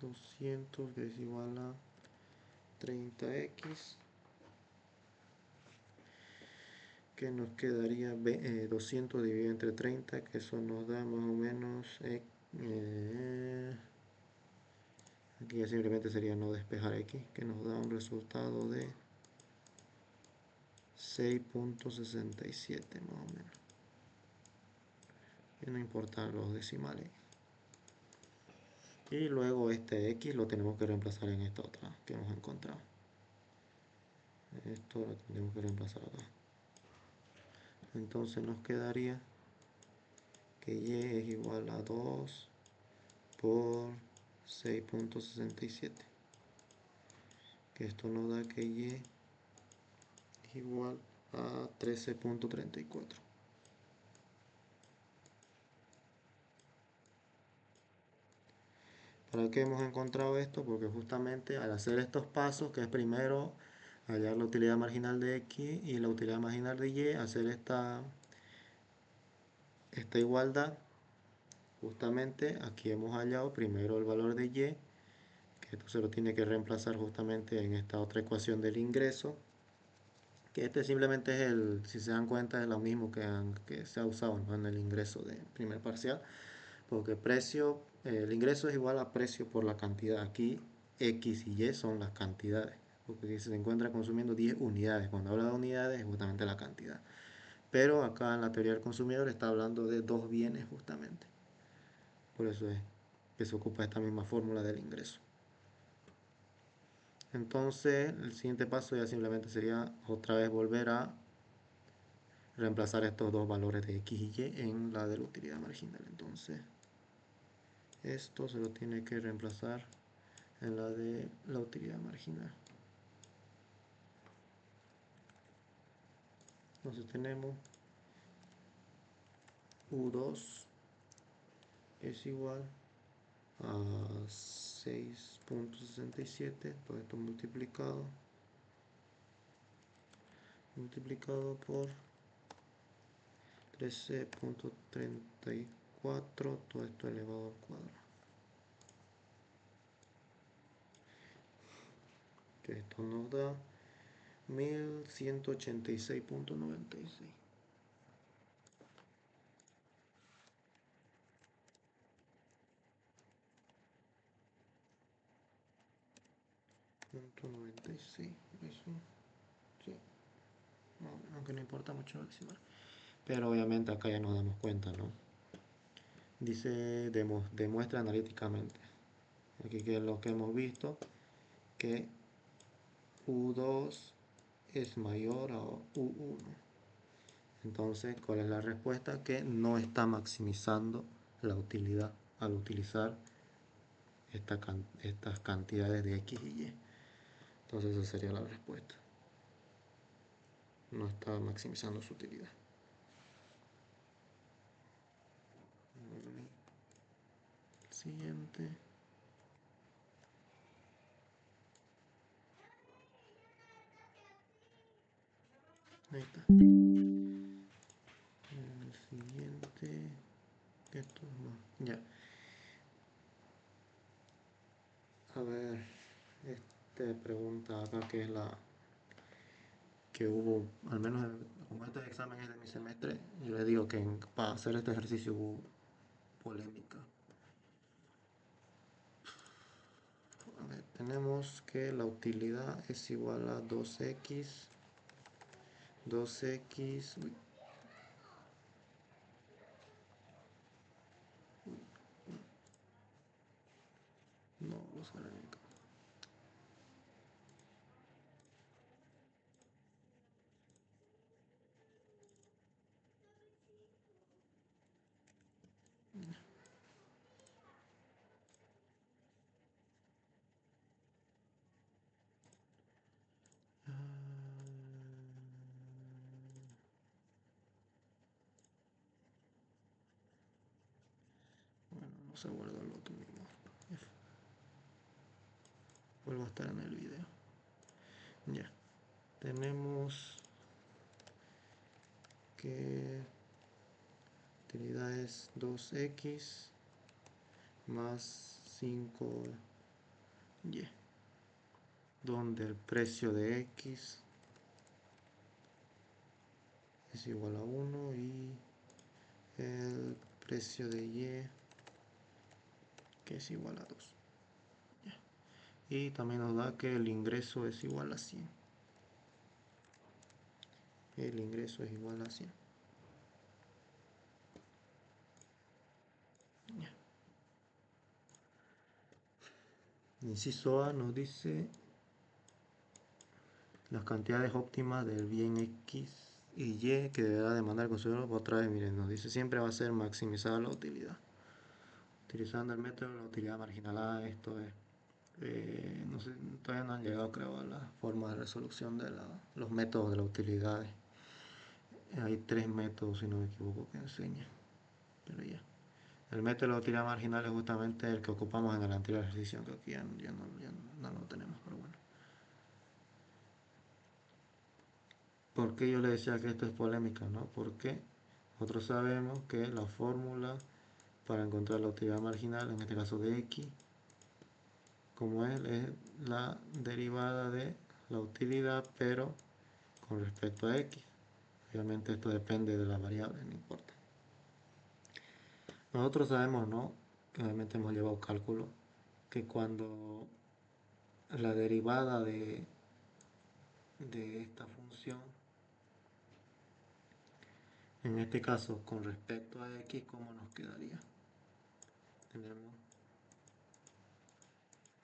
200, que es igual a 30X. Que nos quedaría 200 dividido entre 30, que eso nos da más o menos... aquí ya simplemente sería no despejar X, que nos da un resultado de 6.67 más o menos. Y no importan los decimales. Y luego este X lo tenemos que reemplazar en esta otra que hemos encontrado. Esto lo tenemos que reemplazar acá. Entonces nos quedaría que Y es igual a 2 por 6.67. Que esto nos da que Y es igual a 13.34. ¿Para qué hemos encontrado esto? Porque justamente al hacer estos pasos, que es primero hallar la utilidad marginal de X y la utilidad marginal de Y, hacer esta igualdad, justamente aquí hemos hallado primero el valor de Y, que esto se lo tiene que reemplazar justamente en esta otra ecuación del ingreso, que este simplemente es si se dan cuenta, es lo mismo que se ha usado, ¿no?, en el ingreso de primer parcial, porque el ingreso es igual a precio por la cantidad. Aquí X y Y son las cantidades, porque si se encuentra consumiendo 10 unidades, cuando habla de unidades es justamente la cantidad. Pero acá en la teoría del consumidor está hablando de dos bienes justamente. Por eso es que se ocupa esta misma fórmula del ingreso. Entonces, el siguiente paso ya simplemente sería otra vez volver a reemplazar estos dos valores de X y Y en la de la utilidad marginal. Entonces, esto se lo tiene que reemplazar en la de la utilidad marginal. Entonces tenemos U2 es igual a 6.67, todo esto multiplicado por 13.34, todo esto elevado al cuadrado. Que esto nos da 1186.96. .96, eso, sí, no, aunque no importa mucho el decimal. Pero obviamente acá ya nos damos cuenta, ¿no? Dice demuestra analíticamente. Aquí que es lo que hemos visto, que U2 es mayor a U1. Entonces, ¿cuál es la respuesta? Que no está maximizando la utilidad al utilizar estas cantidades de X y Y. Entonces esa sería la respuesta. No está maximizando su utilidad. Siguiente. Ahí está. El siguiente. Esto no. Ya. A ver. Pregunta acá que es la que hubo, al menos como este examen es de mi semestre, yo le digo que para hacer este ejercicio hubo polémica. A ver, tenemos que la utilidad es igual a 2x, uy, no, los académicos. Bueno, no se guarda el otro mismo. Vuelvo a estar en el video. Ya. Tenemos que utilidad es 2x más 5y, donde el precio de x es igual a 1 y el precio de y que es igual a 2. Y también nos da que el ingreso es igual a 100. El ingreso es igual a 100. Inciso A nos dice las cantidades óptimas del bien X y Y que deberá demandar el consumidor. Otra vez, miren, nos dice siempre va a ser maximizar la utilidad. Utilizando el método de la utilidad marginal, esto es, no sé, todavía no han llegado creo a la forma de resolución de los métodos de la utilidad. Hay 3 métodos, si no me equivoco, que enseña. Pero ya. El método de la utilidad marginal es justamente el que ocupamos en el anterior ejercicio, que aquí ya no lo tenemos, pero bueno. ¿Por qué yo le decía que esto es polémica, no? Porque nosotros sabemos que la fórmula para encontrar la utilidad marginal, en este caso de x, como es la derivada de la utilidad, pero con respecto a x. Obviamente esto depende de las variables, no importa. Nosotros sabemos, ¿no? Que obviamente hemos llevado cálculo, que cuando la derivada de esta función, en este caso con respecto a x, ¿cómo nos quedaría? Tenemos,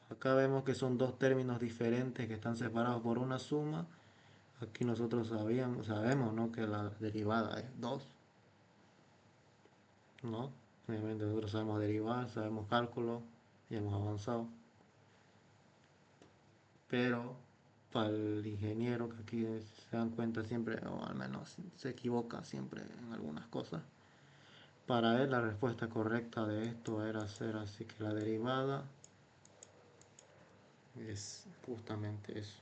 acá vemos que son dos términos diferentes que están separados por una suma. Aquí nosotros sabemos, ¿no? Que la derivada es 2, ¿no? Obviamente nosotros sabemos derivar, sabemos cálculo y hemos avanzado. Pero para el ingeniero, que aquí se dan cuenta siempre, o al menos se equivoca siempre en algunas cosas, para él la respuesta correcta de esto era hacer así que la derivada es justamente eso.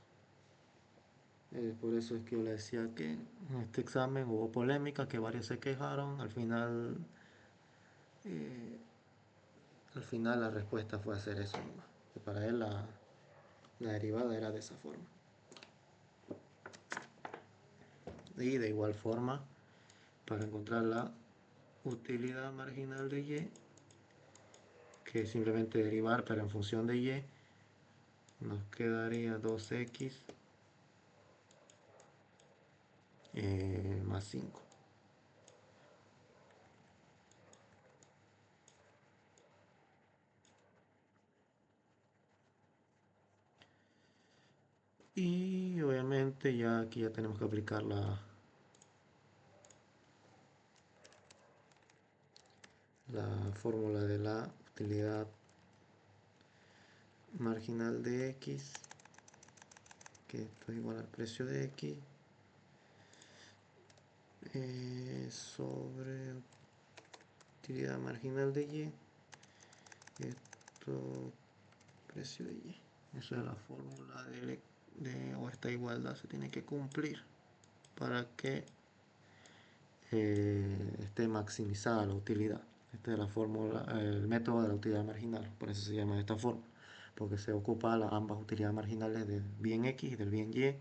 Por eso es que yo le decía que en este examen hubo polémica, que varios se quejaron, eh, al final la respuesta fue hacer eso nomás, que para él la derivada era de esa forma. Y de igual forma, para encontrar la utilidad marginal de y, que es simplemente derivar pero en función de y, nos quedaría 2x más 5. Y obviamente ya aquí ya tenemos que aplicar la fórmula de la utilidad marginal de x, que esto es igual al precio de x, sobre utilidad marginal de y, esto precio de y. Esa es la fórmula o esta igualdad se tiene que cumplir para que esté maximizada la utilidad. Esta es la fórmula, el método de la utilidad marginal, por eso se llama de esta forma, porque se ocupa ambas utilidades marginales del bien X y del bien Y,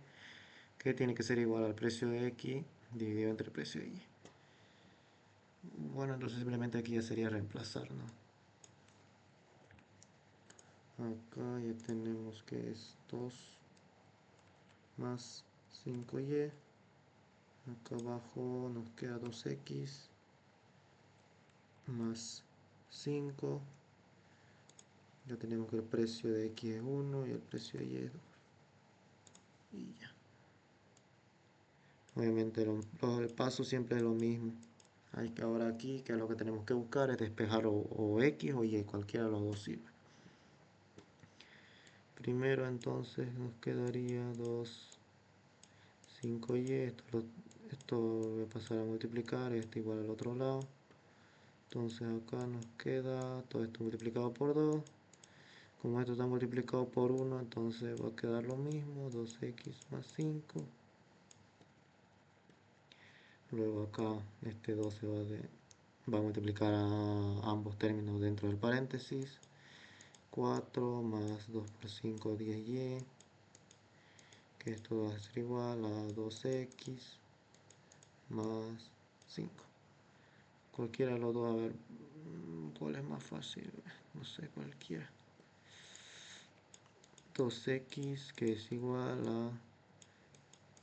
que tiene que ser igual al precio de X dividido entre el precio de Y. Bueno, entonces simplemente aquí ya sería reemplazar, ¿no? Acá ya tenemos que es 2 más 5y. Acá abajo nos queda 2x más 5. Ya tenemos que el precio de x es 1 y el precio de y es 2. Y ya. Obviamente el paso siempre es lo mismo. Hay que ahora aquí, que es lo que tenemos que buscar, es despejar o x o y, cualquiera de los dos sirve. Primero entonces nos quedaría 2, 5y, esto voy a pasar a multiplicar, esto igual al otro lado. Entonces acá nos queda todo esto multiplicado por 2. Como esto está multiplicado por 1, entonces va a quedar lo mismo, 2x más 5. Luego acá este 2 va a multiplicar a ambos términos dentro del paréntesis. 4 más 2 por 5, 10y. Que esto va a ser igual a 2x más 5. Cualquiera de los dos, a ver, ¿cuál es más fácil? No sé, cualquiera. 2x que es igual a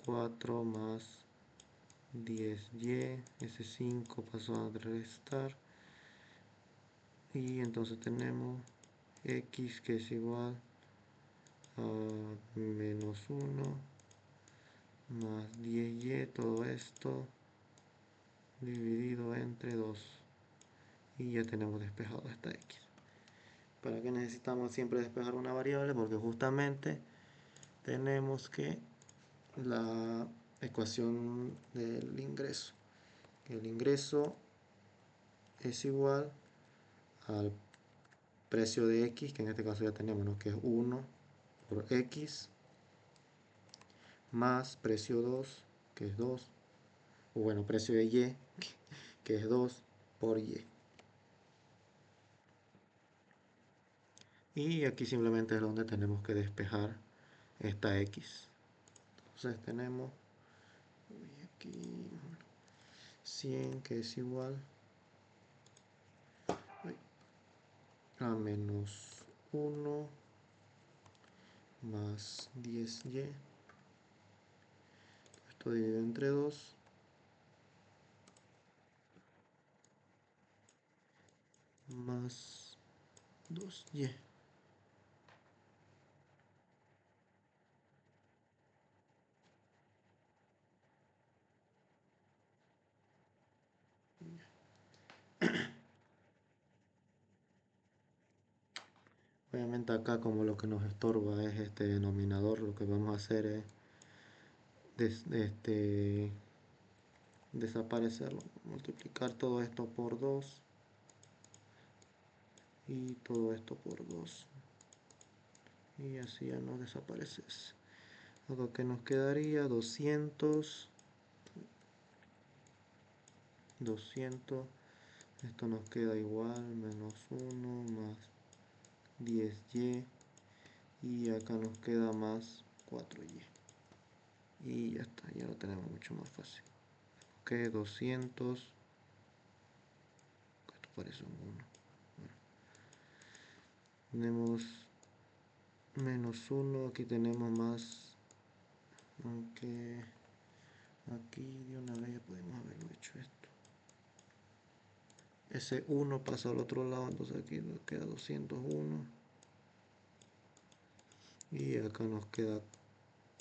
4 más 10y, ese 5 pasó a restar, y entonces tenemos x que es igual a menos 1 más 10y, todo esto dividido entre 2, y ya tenemos despejado esta x. ¿Para qué necesitamos siempre despejar una variable? Porque justamente tenemos que la ecuación del ingreso, el ingreso es igual al precio de x, que en este caso ya tenemos, ¿no?, que es 1 por x, más precio 2, que es 2, o bueno, precio de y, que es 2 por y. Y aquí simplemente es donde tenemos que despejar esta x. Entonces tenemos aquí 100, que es igual a menos 1 más 10y. Esto dividido entre 2 más 2y. Obviamente acá, como lo que nos estorba es este denominador, lo que vamos a hacer es desaparecerlo, multiplicar todo esto por 2 y todo esto por 2, y así ya no desaparece. Lo que nos quedaría 200, esto nos queda igual, menos 1 más 10y, y acá nos queda más 4y. Y ya está, ya lo tenemos mucho más fácil. Ok, 200, esto parece un 1. Bueno, tenemos menos 1, aquí tenemos más, aunque aquí de una vez ya podemos haberlo hecho esto. Ese 1 pasa al otro lado, entonces aquí nos queda 201. Y acá nos queda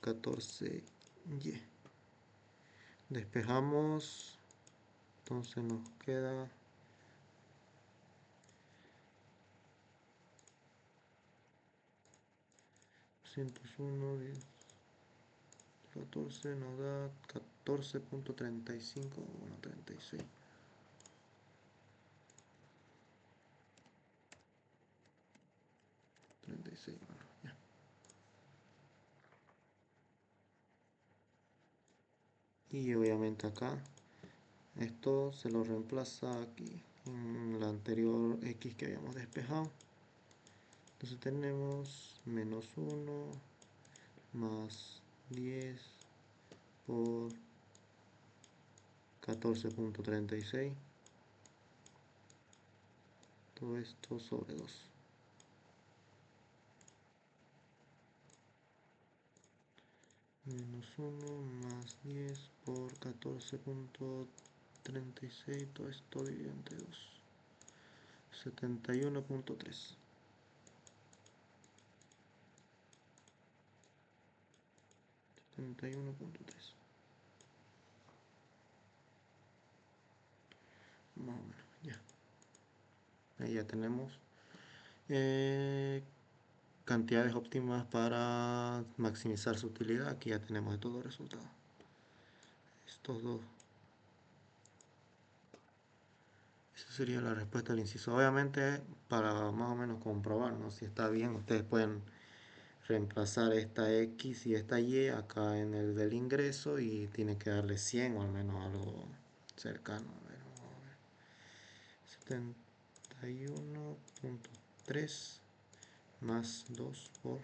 14y. Despejamos, entonces nos queda 201, 14 nos da 14.35, bueno, 36. 36, bueno, ya. Y obviamente acá esto se lo reemplaza aquí en la anterior x que habíamos despejado. Entonces tenemos -1 más 10 por 14.36. Todo esto sobre 2. -1 más 10 por 14.36. Todo esto dividido entre 2. 71.3. 71.3. Más o menos, ya. Ahí ya tenemos eh, cantidades óptimas para maximizar su utilidad. Aquí ya tenemos estos dos resultados. Estos dos. Esa sería la respuesta al inciso. Obviamente, para más o menos comprobar, ¿no?, si está bien, ustedes pueden reemplazar esta X y esta Y acá en el del ingreso y tiene que darle 100 o al menos algo cercano. A ver, vamos a ver. 71.3 más 2 por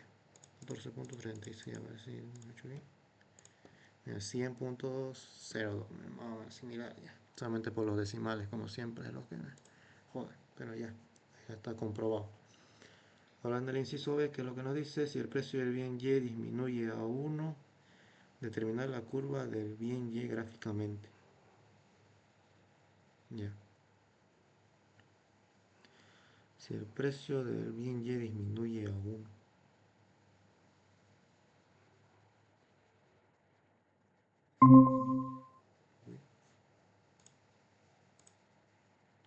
14.36. A ver si lo he hecho bien. 100.02, más o menos similar ya. Solamente por los decimales, como siempre, es lo que me jode. Pero ya está comprobado. Hablando del inciso B, que es lo que nos dice: si el precio del bien Y disminuye a 1, determinar la curva del bien Y gráficamente. Ya. Si el precio del bien Y disminuye a 1.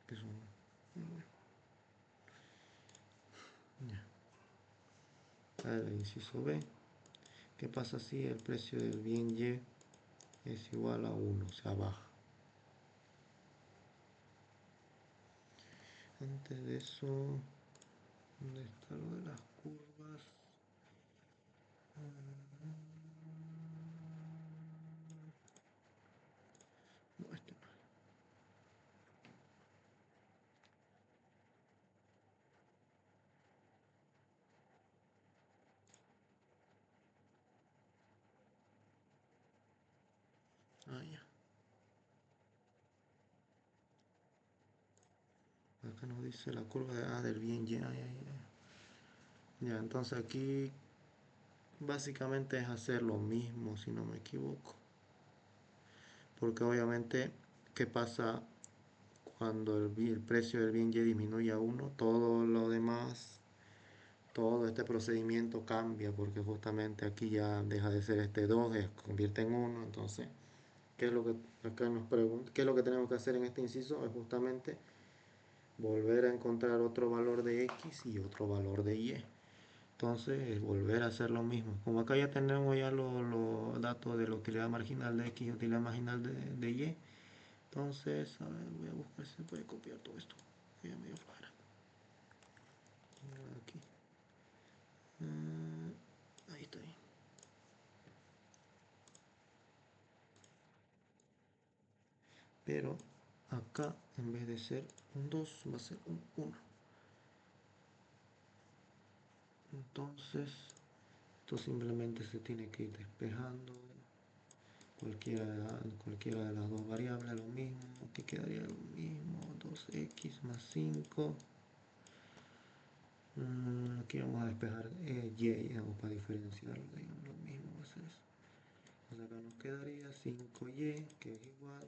¿Qué son? Ya. El inciso B. ¿Qué pasa si el precio del bien Y es igual a 1? O sea, baja. Antes de eso, ¿dónde está lo de las curvas? No, este no. Ah, ya. Acá nos dice la curva del bien Y. Ya, entonces aquí básicamente es hacer lo mismo, si no me equivoco. Porque obviamente, ¿qué pasa cuando el precio del bien Y disminuye a 1? Todo lo demás, todo este procedimiento cambia, porque justamente aquí ya deja de ser este 2, se convierte en 1. Entonces, ¿qué es lo que acá nos pregunta? ¿Qué es lo que tenemos que hacer en este inciso? Es justamente volver a encontrar otro valor de X y otro valor de Y. Entonces, es volver a hacer lo mismo. Como acá ya tenemos ya los datos de la utilidad marginal de X y utilidad marginal de Y. Entonces, a ver, voy a buscar si se puede copiar todo esto. Ya medio flojera. Aquí. Ahí está. Ahí. Pero acá, en vez de ser un 2, va a ser un 1. Entonces, esto simplemente se tiene que ir despejando. Cualquiera de las dos variables, lo mismo. Aquí quedaría lo mismo. 2x más 5. Aquí vamos a despejar y, para diferenciarlo. Digamos, lo mismo va a ser eso. Entonces acá nos quedaría 5y, que es igual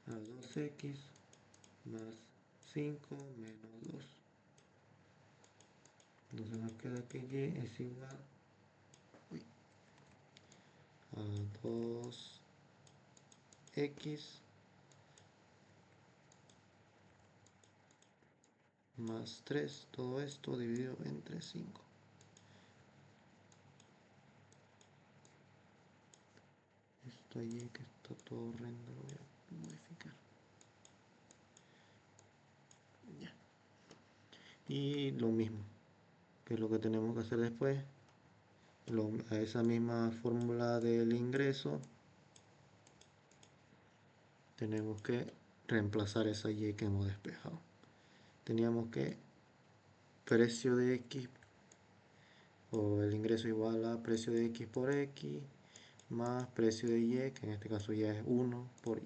a 2x más 5 menos 2. Entonces nos queda que y es igual a 2x más 3, todo esto dividido entre 5. Esto y que está todo horrendo, lo voy a modificar. Ya. Y lo mismo, que es lo que tenemos que hacer después. A esa misma fórmula del ingreso tenemos que reemplazar esa y que hemos despejado. Teníamos que precio de x o el ingreso igual a precio de x por x más precio de y, que en este caso ya es 1 por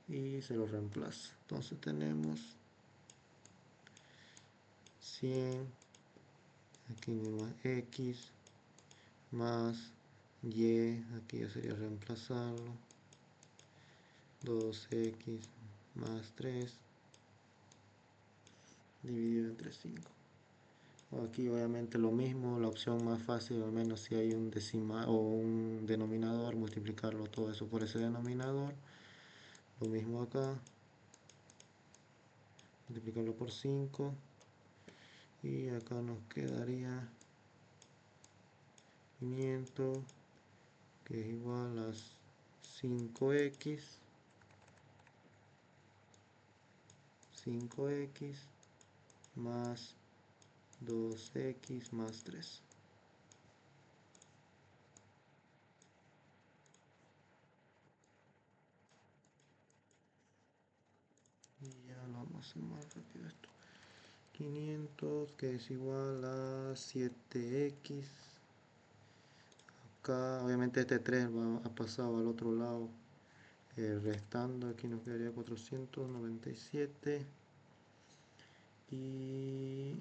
y se lo reemplaza. Entonces tenemos 100, aquí más x más y, aquí ya sería reemplazarlo, 2x más 3 dividido entre 5. Aquí obviamente lo mismo, la opción más fácil, al menos si hay un decimal o un denominador, multiplicarlo todo eso por ese denominador. Lo mismo acá, multiplicarlo por 5 y acá nos quedaría 500, que es igual a 5x más 2x más 3. Y ya lo vamos a hacer más rápido esto. 500, que es igual a 7x. Acá obviamente este 3 ha pasado al otro lado. Restando, aquí nos quedaría 497. Y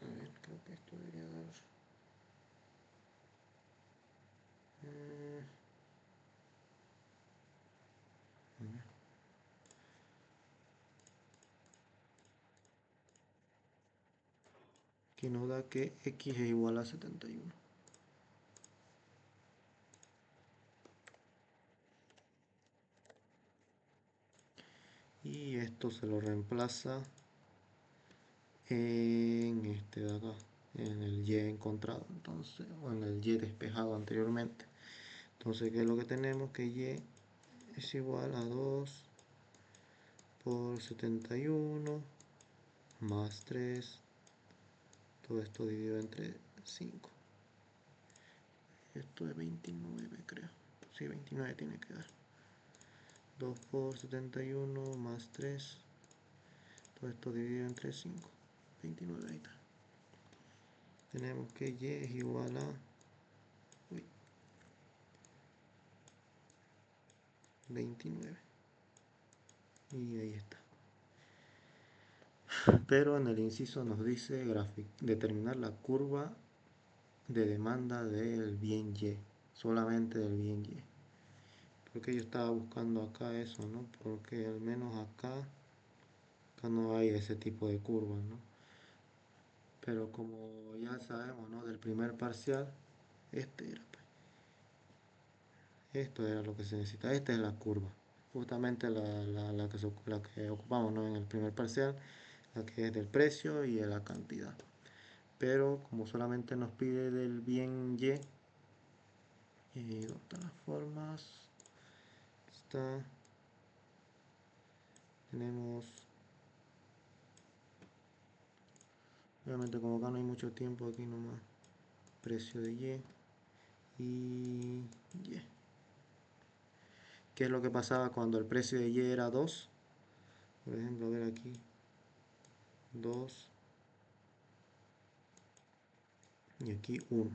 a ver, creo que esto debería dar eh, que nos da que x es igual a 71. Y esto se lo reemplaza en este de acá, en el y encontrado, entonces, o en el y despejado anteriormente. Entonces, ¿qué es lo que tenemos? Que y es igual a 2 por 71 más 3, todo esto dividido entre 5. Esto es 29, creo. Sí, 29 tiene que dar. 2 por 71 más 3, todo esto dividido entre 5. 29, ahí está. Tenemos que y es igual a 29. Y ahí está. Pero en el inciso nos dice determinar la curva de demanda del bien Y, solamente del bien Y. Porque yo estaba buscando acá eso, ¿no? Porque al menos acá no hay ese tipo de curvas, ¿no? Pero como ya sabemos, ¿no? Del primer parcial, este era, pues. Esto era lo que se necesita. Esta es la curva. Justamente la que ocupamos, ¿no? En el primer parcial, la que es del precio y de la cantidad. Pero como solamente nos pide del bien Y, ¿dónde están las formas? Está, tenemos, obviamente como acá no hay mucho tiempo, aquí nomás, precio de y Y. ¿Qué es lo que pasaba cuando el precio de Y era 2? Por ejemplo, a ver aquí, 2 y aquí 1.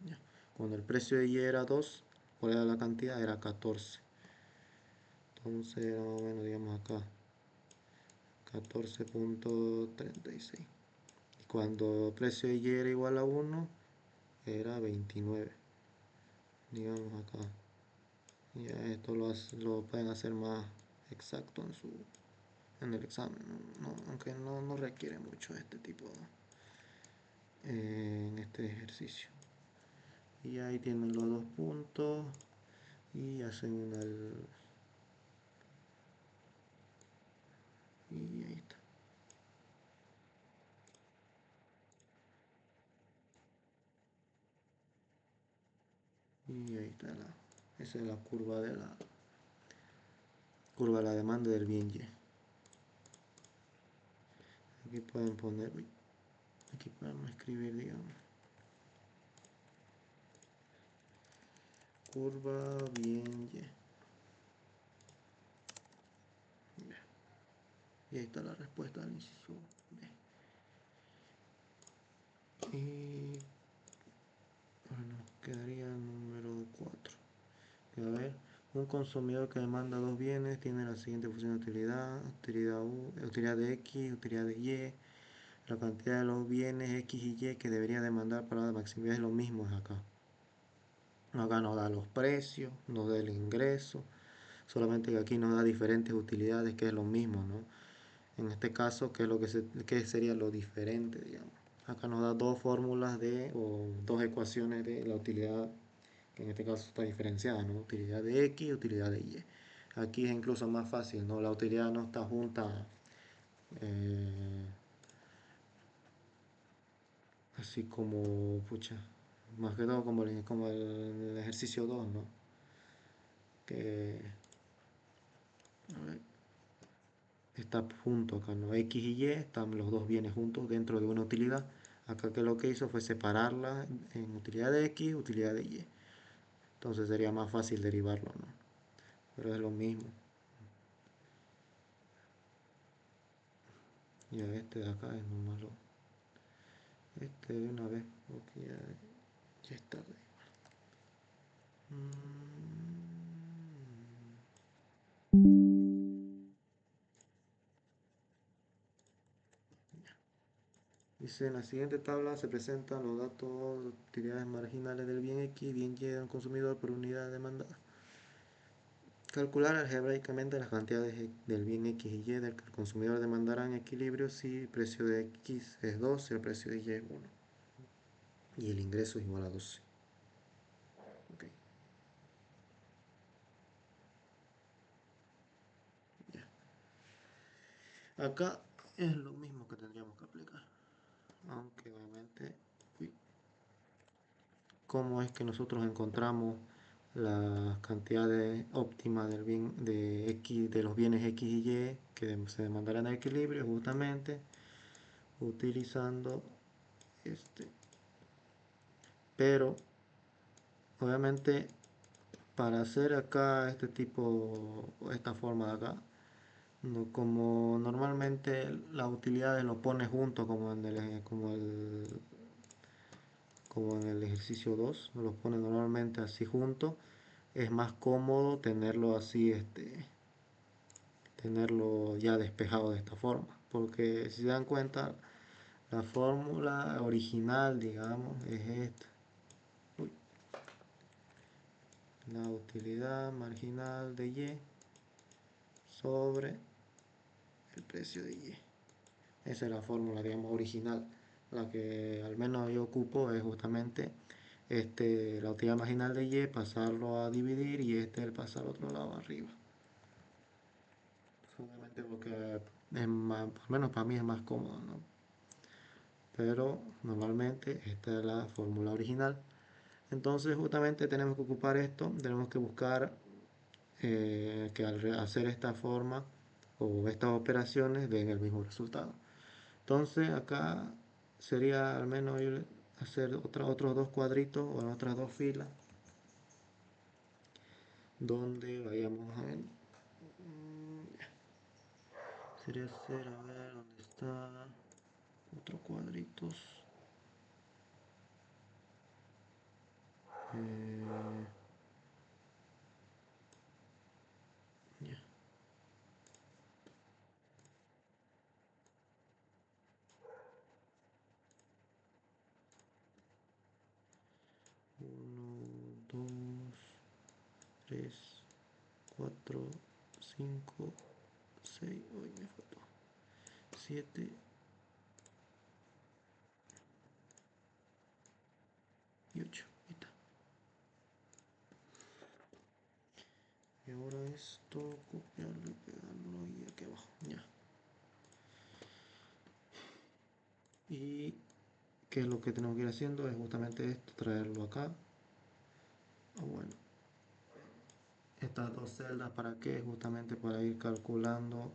Ya. Cuando el precio de Y era 2, ¿cuál era la cantidad? Era 14. Entonces era más o menos, digamos acá, 14.36. Y cuando el precio de Y era igual a 1, era 29. Digamos acá. Ya esto lo pueden hacer más exacto en el examen, aunque no requiere mucho este tipo en este ejercicio. Y ahí tienen los dos puntos y hacen y ahí está. Y ahí está esa es la curva de la demanda del bien Y. Aquí pueden poner, aquí podemos escribir, digamos, curva bien Y. Y ahí está la respuesta del inciso B. Y bueno, quedaría el número 4. A ver, un consumidor que demanda dos bienes tiene la siguiente función de utilidad: utilidad U, utilidad de X, utilidad de Y. La cantidad de los bienes X y Y que debería demandar para maximizar lo mismo es acá. Acá nos da los precios, nos da el ingreso, solamente que aquí nos da diferentes utilidades, que es lo mismo, ¿no? En este caso, ¿qué es lo que qué sería lo diferente, digamos? Acá nos da dos fórmulas o dos ecuaciones de la utilidad, que en este caso está diferenciada, ¿no? Utilidad de X y utilidad de Y. Aquí es incluso más fácil, ¿no? La utilidad no está junta, eh, así como, pucha, más que todo como el ejercicio 2, ¿no? Que, a ver, está junto acá, ¿no? X y Y, están los dos bienes juntos dentro de una utilidad. Acá que lo que hizo fue separarla en utilidad de X, utilidad de Y. Entonces sería más fácil derivarlo, ¿no? Pero es lo mismo. Ya este de acá es nomás lo. Este de una vez, porque ya es tarde. Dice, en la siguiente tabla se presentan los datos de utilidades marginales del bien X, bien Y de un consumidor por unidad demandada. Calcular algebraicamente las cantidades del bien X y Y del que el consumidor demandará en equilibrio si el precio de X es 2 y el precio de Y es 1. Y el ingreso es igual a 12. Okay. Ya. Acá es lo mismo que tendríamos que aplicar. Aunque obviamente, ¿cómo es que nosotros encontramos las cantidades óptimas del bien de X, de los bienes X y Y que se demandarán en equilibrio? Justamente utilizando este. Pero obviamente para hacer acá este tipo, esta forma de acá, no, como normalmente las utilidades lo pone junto como en el ejercicio 2 lo pone normalmente así junto, es más cómodo tenerlo así, tenerlo ya despejado de esta forma, porque si se dan cuenta, la fórmula original, digamos, es esta. Uy. La utilidad marginal de Y sobre el precio de Y. Esa es la fórmula, digamos, original. La que al menos yo ocupo es justamente la utilidad marginal de Y, pasarlo a dividir y el pasar al otro lado arriba. Solamente porque es más, al menos para mí es más cómodo, ¿no? Pero normalmente esta es la fórmula original. Entonces justamente tenemos que ocupar esto, tenemos que buscar que al hacer esta forma o estas operaciones den el mismo resultado. Entonces acá sería al menos hacer otros dos cuadritos o otras dos filas donde vayamos a ver. Sería hacer, a ver, dónde está otros cuadritos. Eh, ya. 1, 2, 3, 4, 5, 6, hoy me faltó 7 y 8. Ahí está. Y ahora esto, copiarlo y pegarlo y aquí abajo. Ya. Y qué es lo que tenemos que ir haciendo es justamente esto, traerlo acá. Bueno, estas dos celdas para qué, justamente para ir calculando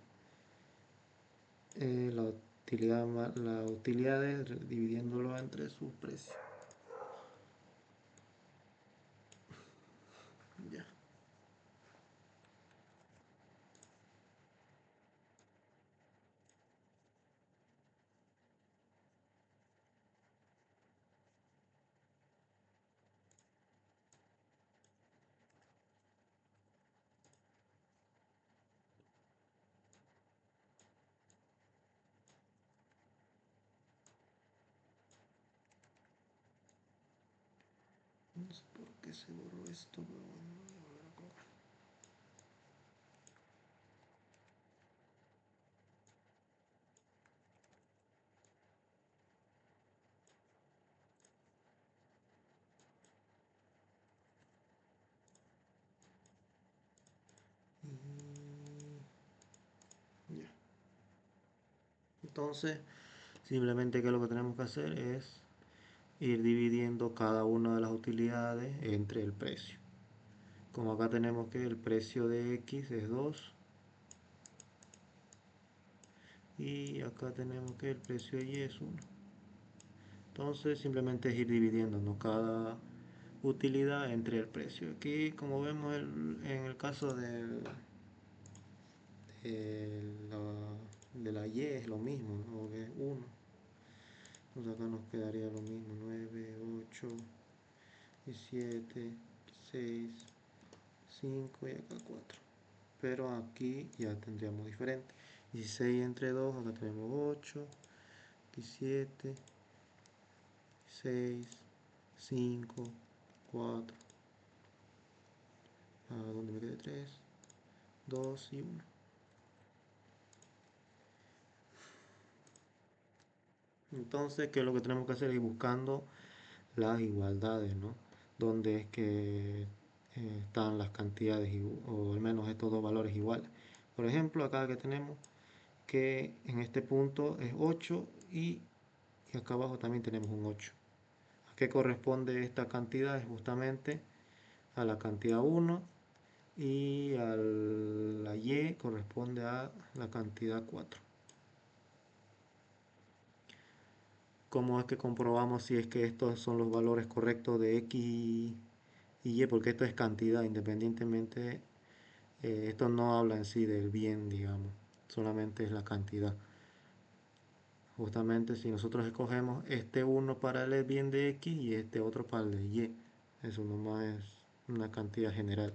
las utilidades dividiéndolo entre sus precios. Ya. No sé por qué se borró esto, pero bueno, voy a volver a colocar. Y ya. Entonces, simplemente que lo que tenemos que hacer es ir dividiendo cada una de las utilidades entre el precio. Como acá tenemos que el precio de X es 2 y acá tenemos que el precio de Y es 1. Entonces simplemente es ir dividiendo cada utilidad entre el precio. Aquí como vemos en el caso de la Y es lo mismo, ¿no? Que es 1. Entonces acá nos quedaría lo mismo, 9, 8, 17, 6, 5 y acá 4. Pero aquí ya tendríamos diferente. 16 entre 2, acá tenemos 8, 17, 6, 5, 4, donde me quede 3, 2 y 1. Entonces, ¿qué es lo que tenemos que hacer? Ir buscando las igualdades, ¿no? Donde es que están las cantidades, o al menos estos dos valores iguales. Por ejemplo, acá que tenemos que en este punto es 8 y acá abajo también tenemos un 8. ¿A qué corresponde esta cantidad? Es justamente a la cantidad 1 y a la Y corresponde a la cantidad 4. ¿Cómo es que comprobamos si es que estos son los valores correctos de X y Y? Porque esto es cantidad, independientemente, esto no habla en sí del bien, digamos, solamente es la cantidad. Justamente si nosotros escogemos este uno para el bien de X y este otro para el de Y, eso nomás es una cantidad general.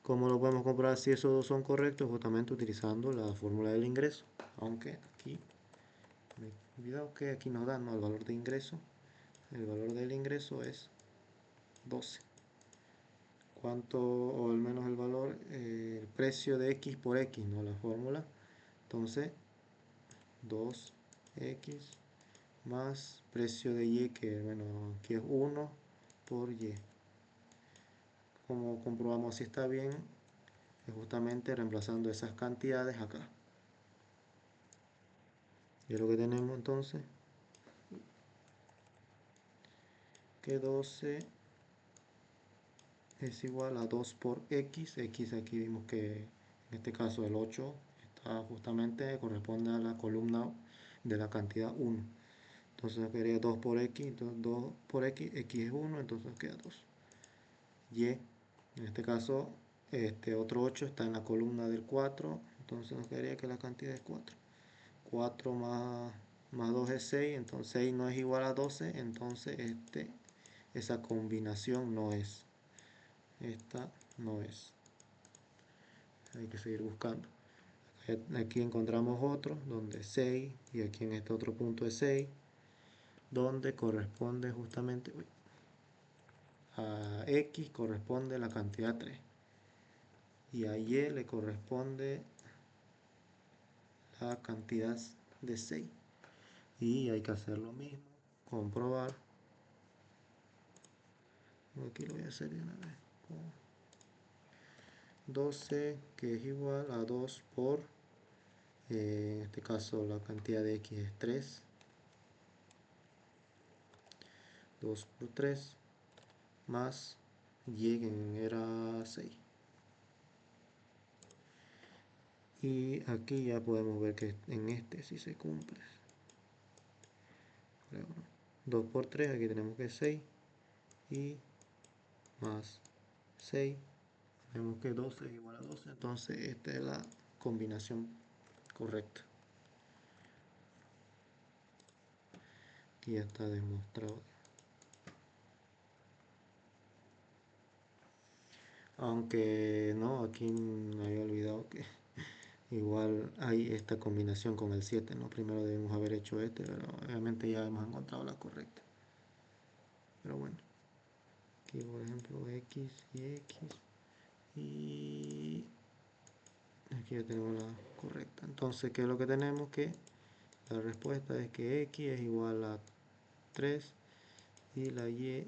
¿Cómo lo podemos comprobar si esos dos son correctos? Justamente utilizando la fórmula del ingreso. Aunque aquí, me he olvidado que aquí nos dan, ¿no?, el valor de ingreso. El valor del ingreso es 12. ¿Cuánto, o al menos el valor, el precio de X por X, ¿no? La fórmula. Entonces, 2X más precio de Y, que bueno, aquí es 1 por Y. Como comprobamos si está bien, es justamente reemplazando esas cantidades acá. Y es lo que tenemos entonces, que 12 es igual a 2 por X. X aquí vimos que en este caso el 8 está justamente, corresponde a la columna de la cantidad 1. Entonces quedaría 2 por X, entonces 2 por X, X es 1, entonces queda 2. Y, en este caso, este otro 8 está en la columna del 4, entonces nos quedaría que la cantidad es 4. 4 más 2 es 6, entonces 6 no es igual a 12, entonces esa combinación no es. Esta no es. Hay que seguir buscando. Aquí encontramos otro donde es 6 y aquí en este otro punto es 6, donde corresponde justamente a X corresponde la cantidad 3 y a Y le corresponde la cantidad de 6. Y hay que hacer lo mismo, comprobar. Aquí lo voy a hacer de una vez. 12, que es igual a 2 por, en este caso la cantidad de X es 3. 2 por 3 más Y, que era 6. Y aquí ya podemos ver que en este sí se cumple. 2 por 3, aquí tenemos que es 6. Y más 6, tenemos que 12 es igual a 12. Entonces esta es la combinación correcta. Aquí ya está demostrado. Aunque no, aquí me había olvidado que igual hay esta combinación con el 7, ¿no? Primero debemos haber hecho este, pero obviamente ya hemos encontrado la correcta. Pero bueno. Aquí por ejemplo X y X. Y aquí ya tenemos la correcta. Entonces, ¿qué es lo que tenemos? Que la respuesta es que X es igual a 3 y la Y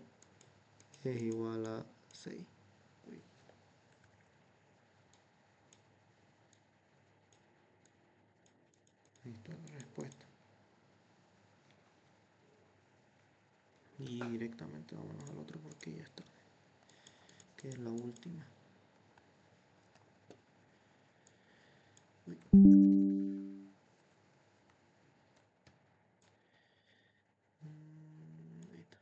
es igual a 6. Ahí está la respuesta. Y directamente vámonos al otro porque ya está. Que es la última. Ahí está.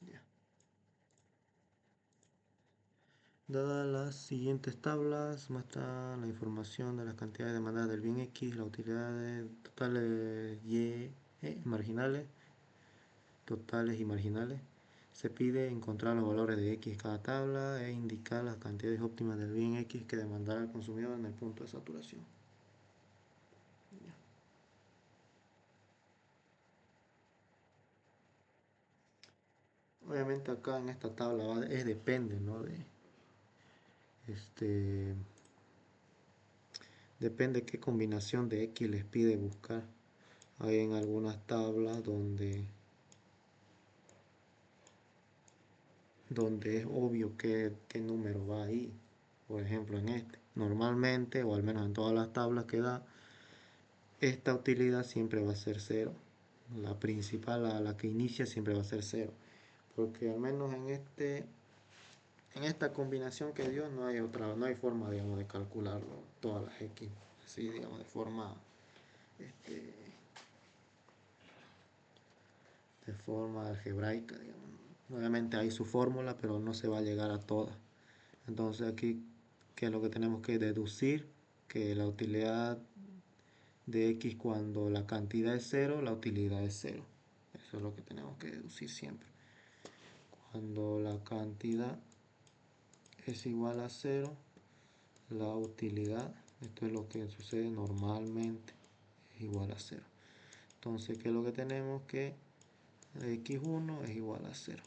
Ya. Dadas las siguientes tablas, muestra la información de las cantidades demandadas del bien X, las utilidades totales Y, marginales, totales y marginales. Se pide encontrar los valores de X en cada tabla e indicar las cantidades óptimas del bien X que demandará el consumidor en el punto de saturación. Obviamente acá en esta tabla es depende, ¿no? Este, depende qué combinación de X les pide buscar. Hay en algunas tablas donde es obvio qué número va ahí. Por ejemplo, en este. Normalmente, o al menos en todas las tablas que da, esta utilidad siempre va a ser cero. La principal, la que inicia, siempre va a ser cero. Porque al menos en esta combinación que dio no hay forma, digamos, de calcularlo, todas las X, así, digamos, este, de forma algebraica, digamos. Obviamente hay su fórmula, pero no se va a llegar a todas. Entonces aquí, ¿qué es lo que tenemos que deducir? Que la utilidad de X cuando la cantidad es cero, la utilidad es cero. Eso es lo que tenemos que deducir siempre. Cuando la cantidad es igual a cero, la utilidad, esto es lo que sucede normalmente, es igual a cero. Entonces, ¿qué es lo que tenemos? Que x1 es igual a cero.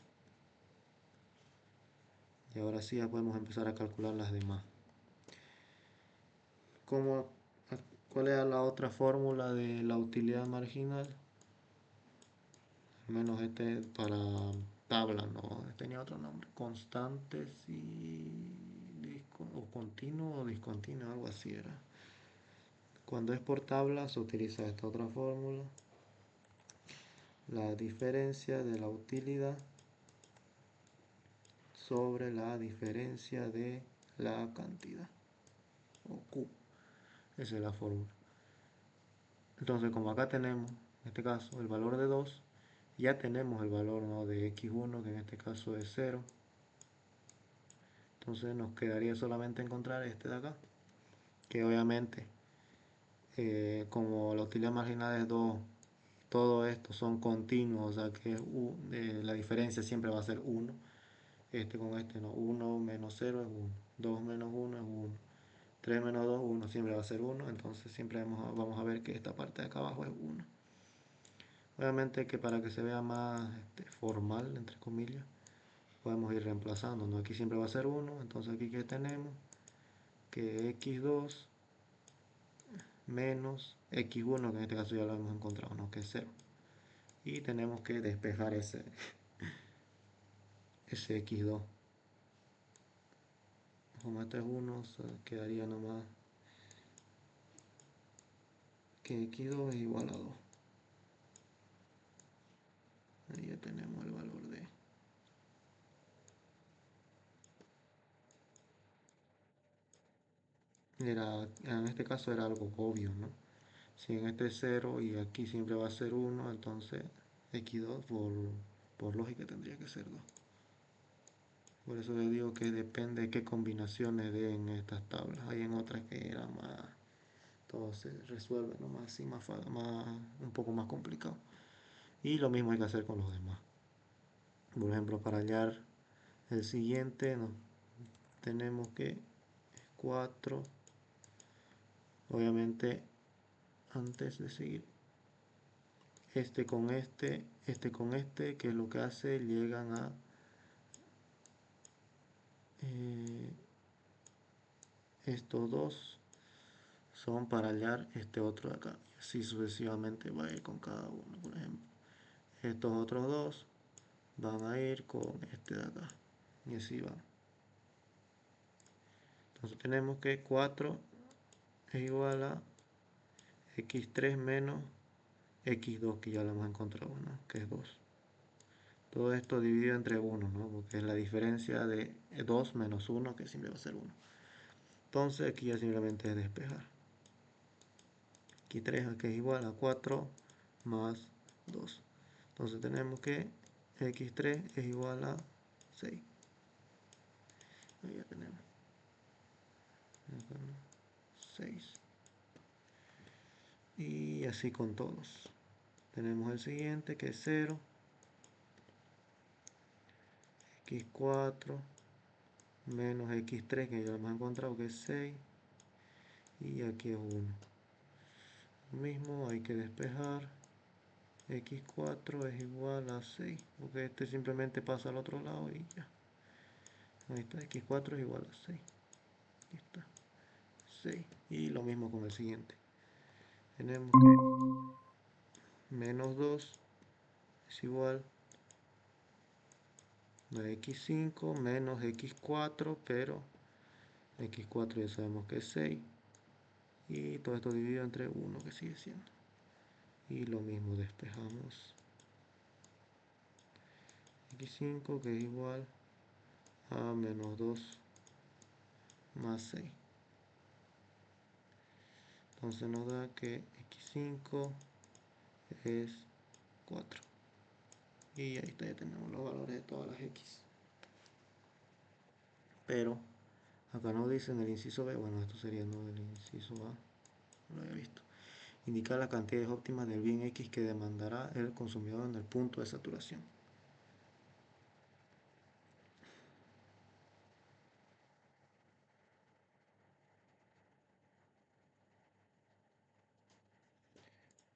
Y ahora sí ya podemos empezar a calcular las demás. ¿Cómo, ¿Cuál era la otra fórmula de la utilidad marginal? Al menos este para tabla, no, tenía otro nombre. Constantes o continuo o discontinuo, algo así era. Cuando es por tabla se utiliza esta otra fórmula. La diferencia de la utilidad sobre la diferencia de la cantidad, o Q. Esa es la fórmula. Entonces, como acá tenemos, en este caso, el valor de 2, ya tenemos el valor, ¿no?, de x1, que en este caso es 0. Entonces nos quedaría solamente encontrar este de acá, que obviamente, como la utilidad marginal es 2, todo esto son continuos, o sea que la diferencia siempre va a ser 1. Este con este no, 1 menos 0 es 1, 2 menos 1 es 1, 3 menos 2, 1, siempre va a ser 1, entonces siempre vamos a ver que esta parte de acá abajo es 1. Obviamente que para que se vea más formal, entre comillas, podemos ir reemplazando, ¿no? Aquí siempre va a ser 1, entonces aquí que tenemos que x2 menos x1, que en este caso ya lo hemos encontrado, ¿no?, que es 0. Y tenemos que despejar ese x2. Como este es 1, quedaría nomás que x2 es igual a 2. Ahí ya tenemos el valor de... En este caso era algo obvio, ¿no? Si en este es 0 y aquí siempre va a ser 1, entonces x2 por lógica tendría que ser 2. Por eso les digo que depende de qué combinaciones de en estas tablas. Hay en otras que era más... Todo se resuelve, ¿no?, más así, un poco más complicado. Y lo mismo hay que hacer con los demás. Por ejemplo, para hallar el siguiente, ¿no?, tenemos que 4. Obviamente, antes de seguir, este con este, que es lo que hace, llegan a eh, estos dos son para hallar este otro de acá. Y así sucesivamente va a ir con cada uno, por ejemplo. Estos otros dos van a ir con este de acá. Y así va. Entonces tenemos que 4 es igual a x3 menos x2, que ya lo hemos encontrado, ¿no? Que es 2. Todo esto dividido entre 1, ¿no? Porque es la diferencia de 2 menos 1, que siempre va a ser 1. Entonces aquí ya simplemente es despejar. X3 que es igual a 4 más 2. Entonces tenemos que x3 es igual a 6. Ahí ya tenemos. 6. Y así con todos. Tenemos el siguiente que es 0. X4 menos x3 que ya lo hemos encontrado que es 6. Y aquí es 1. Lo mismo hay que despejar. X4 es igual a 6. Porque este simplemente pasa al otro lado y ya. Ahí está. X4 es igual a 6. Aquí está. 6. Y lo mismo con el siguiente. Tenemos que menos 2 es igual a x5 menos x4, pero x4 ya sabemos que es 6. Y todo esto dividido entre 1 que sigue siendo. Y lo mismo despejamos x5 que es igual a menos 2 más 6. Entonces nos da que x5 es 4. Y ahí está, ya tenemos los valores de todas las x. Pero acá nos dice en el inciso B, bueno, esto sería no del inciso A, no lo había visto. Indicar las cantidades óptimas del bien X que demandará el consumidor en el punto de saturación.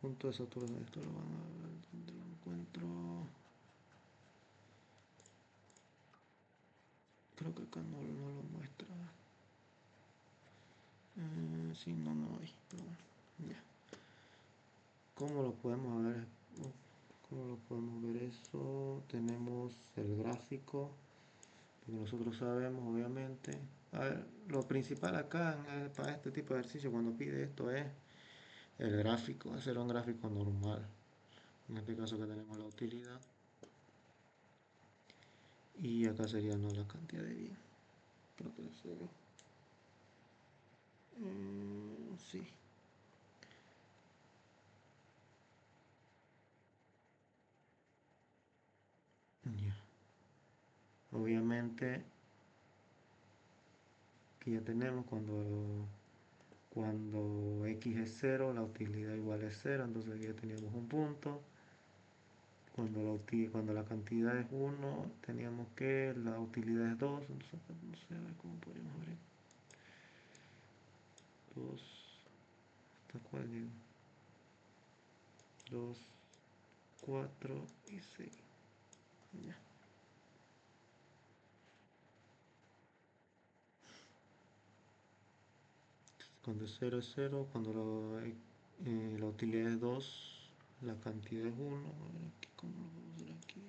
Punto de saturación, esto lo van a ver, ¿dónde lo encuentro? Creo que acá no lo muestra. Sí, no hay, pero bueno, ya. ¿Cómo lo podemos ver? ¿Cómo lo podemos ver eso? Tenemos el gráfico, que nosotros sabemos, obviamente. A ver, lo principal acá para este tipo de ejercicio, cuando pide esto, es el gráfico, hacer un gráfico normal. En este caso que tenemos la utilidad. Y acá sería no la cantidad de bien. Creo que se ve. Sí. Ya. Obviamente que ya tenemos cuando x es 0, la utilidad igual es 0, entonces aquí ya teníamos un punto. Cuando la cantidad es 1, teníamos que la utilidad es 2, entonces no sé, a ver cómo podríamos ver. 2, ¿hasta cuál digo? 2, 4 y 6. Ya. Cuando es 0 es 0, cuando la utilidad es 2, la cantidad es 1. A ver aquí, ¿cómo lo vamos a hacer aquí?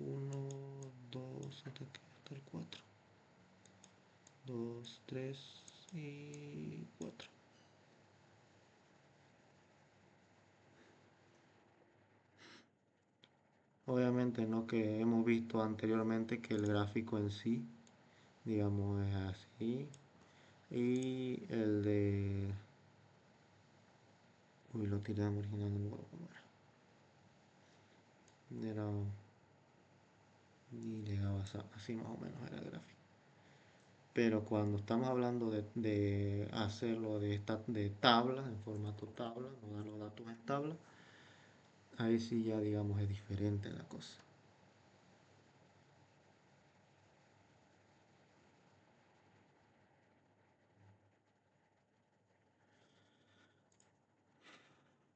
1, 2, hasta el 4. 2, 3 y 4. Obviamente, ¿no? Que hemos visto anteriormente que el gráfico en sí, digamos, es así. Y el de... Uy, lo tiramos original, no me acuerdo cómo era. Era... Y llegaba así más o menos era el gráfico. Pero cuando estamos hablando de hacerlo de tabla, en formato tabla, no dar los datos en tabla, ahí sí ya digamos es diferente la cosa.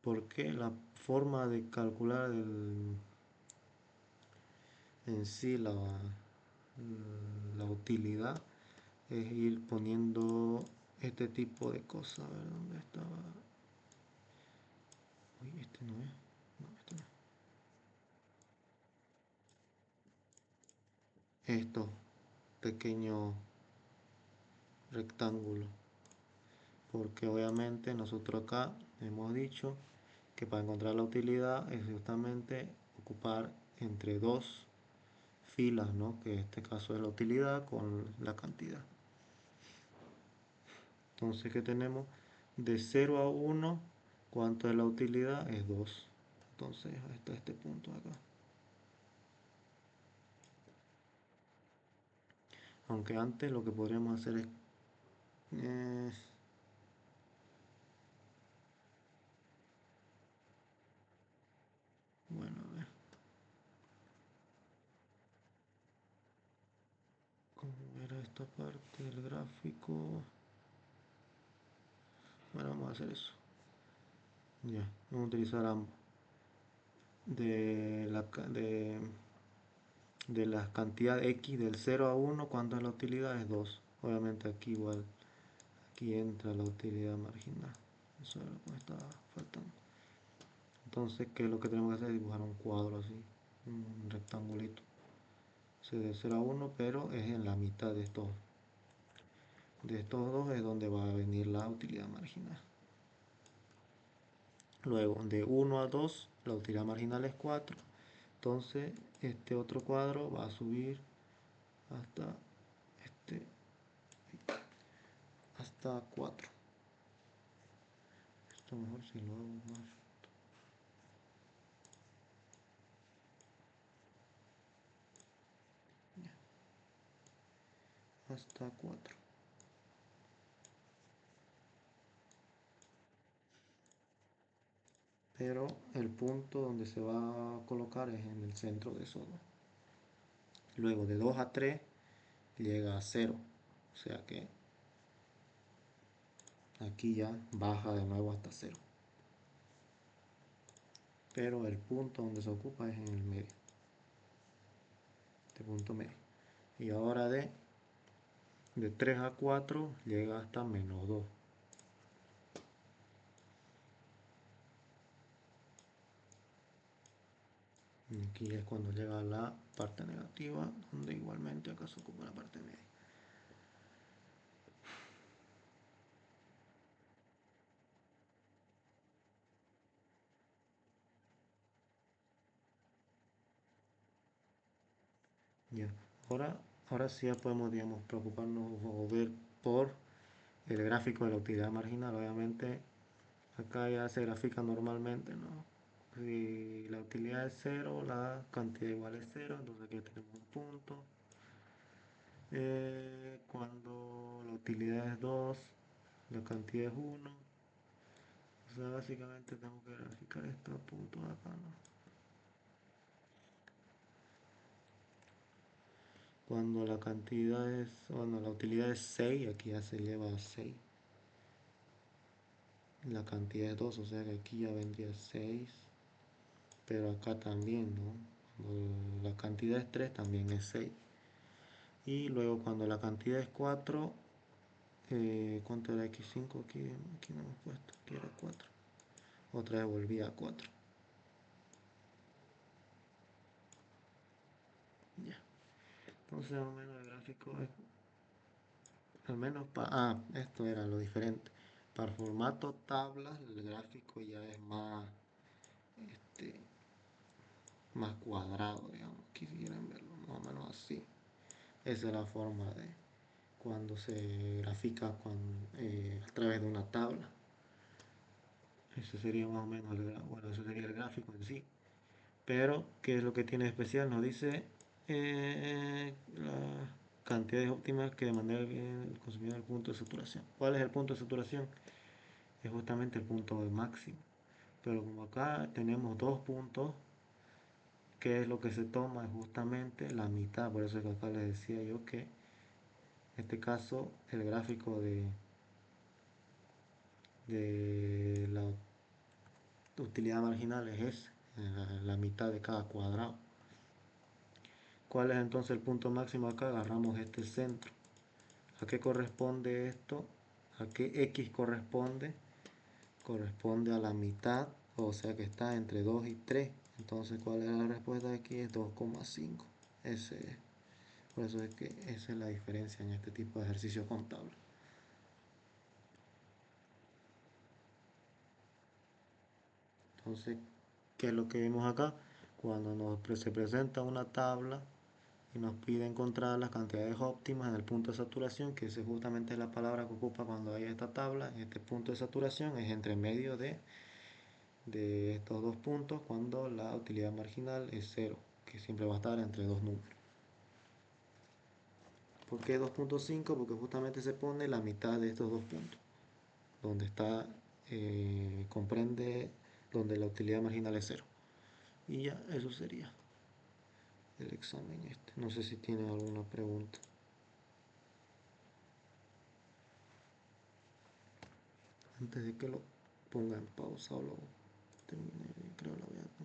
porque la forma de calcular en sí la utilidad es ir poniendo este tipo de cosas. A ver dónde estaba. Uy, este no es. No, este no. Estos pequeños rectángulos. Porque obviamente nosotros acá hemos dicho que para encontrar la utilidad es justamente ocupar entre dos filas, ¿no? Que en este caso es la utilidad con la cantidad. Entonces, ¿qué tenemos? De 0 a 1, ¿cuánto es la utilidad? Es 2. Entonces, hasta este punto acá. Aunque antes lo que podríamos hacer es... eh, bueno, a ver. ¿Cómo era esta parte del gráfico? Bueno, vamos a hacer eso. Ya, vamos a utilizar ambos. De la, de la cantidad x del 0 a 1, ¿cuánto es la utilidad? Es 2. Obviamente aquí igual, aquí entra la utilidad marginal. Eso es lo que me estaba faltando. Entonces, ¿qué es lo que tenemos que hacer? Dibujar un cuadro así, un rectangulito. O de 0 a 1, pero es en la mitad de estos. De estos dos es donde va a venir la utilidad marginal. Luego, de 1 a 2, la utilidad marginal es 4. Entonces, este otro cuadro va a subir hasta este, hasta 4. Esto mejor si lo hago más. Hasta 4. Pero el punto donde se va a colocar es en el centro de esos dos. Luego de 2 a 3 llega a 0. O sea que aquí ya baja de nuevo hasta 0. Pero el punto donde se ocupa es en el medio. Este punto medio. Y ahora de 3 a 4 llega hasta -2. Y aquí es cuando llega la parte negativa, donde igualmente acá se ocupa la parte media. Ya. Ahora sí ya podemos, digamos, preocuparnos o ver por el gráfico de la utilidad marginal. Obviamente acá ya se grafica normalmente, ¿no? Si la utilidad es 0, la cantidad igual es 0, entonces aquí tenemos un punto. Cuando la utilidad es 2, la cantidad es 1. O sea, básicamente tengo que graficar estos puntos acá, ¿no? Cuando la cantidad es, bueno, la utilidad es 6, aquí ya se lleva a 6. La cantidad es 2, o sea que aquí ya vendría 6. Pero acá también, ¿no? Cuando la cantidad es 3, también es 6. Y luego cuando la cantidad es 4, ¿cuánto era x5? Aquí no hemos puesto, aquí era 4. Otra vez volví a 4. Ya. Entonces, más o menos el gráfico es, al menos para, esto era lo diferente. Para formato tablas, el gráfico ya es más, este, más cuadrado, digamos. Aquí si quieren verlo, más o menos así. Esa es la forma de cuando se grafica a través de una tabla. Eso sería más o menos bueno, eso sería el gráfico en sí. Pero, ¿qué es lo que tiene de especial? Nos dice las cantidades óptimas que demanda el consumidor del punto de saturación. ¿Cuál es el punto de saturación? Es justamente el punto de máximo. Pero como acá tenemos dos puntos, ¿qué es lo que se toma? Es justamente la mitad. Por eso es que acá les decía yo que en este caso el gráfico de la utilidad marginal es ese, la mitad de cada cuadrado. ¿Cuál es entonces el punto máximo acá? Agarramos este centro. ¿A qué corresponde esto? ¿A qué x corresponde? Corresponde a la mitad, o sea que está entre 2 y 3. Entonces, ¿cuál es la respuesta de aquí? Es 2,5. Ese es. Por eso es que esa es la diferencia en este tipo de ejercicio contable. Entonces, ¿qué es lo que vimos acá? Cuando se presenta una tabla y nos pide encontrar las cantidades óptimas en el punto de saturación, que es justamente la palabra que ocupa cuando hay esta tabla, este punto de saturación es entre medio de estos dos puntos cuando la utilidad marginal es 0, que siempre va a estar entre dos números. ¿Por qué 2,5? Porque justamente se pone la mitad de estos dos puntos, donde está, comprende, donde la utilidad marginal es 0. Y ya, eso sería el examen este. No sé si tienen alguna pregunta. Antes de que lo ponga en pausa o lo termine, creo que lo voy a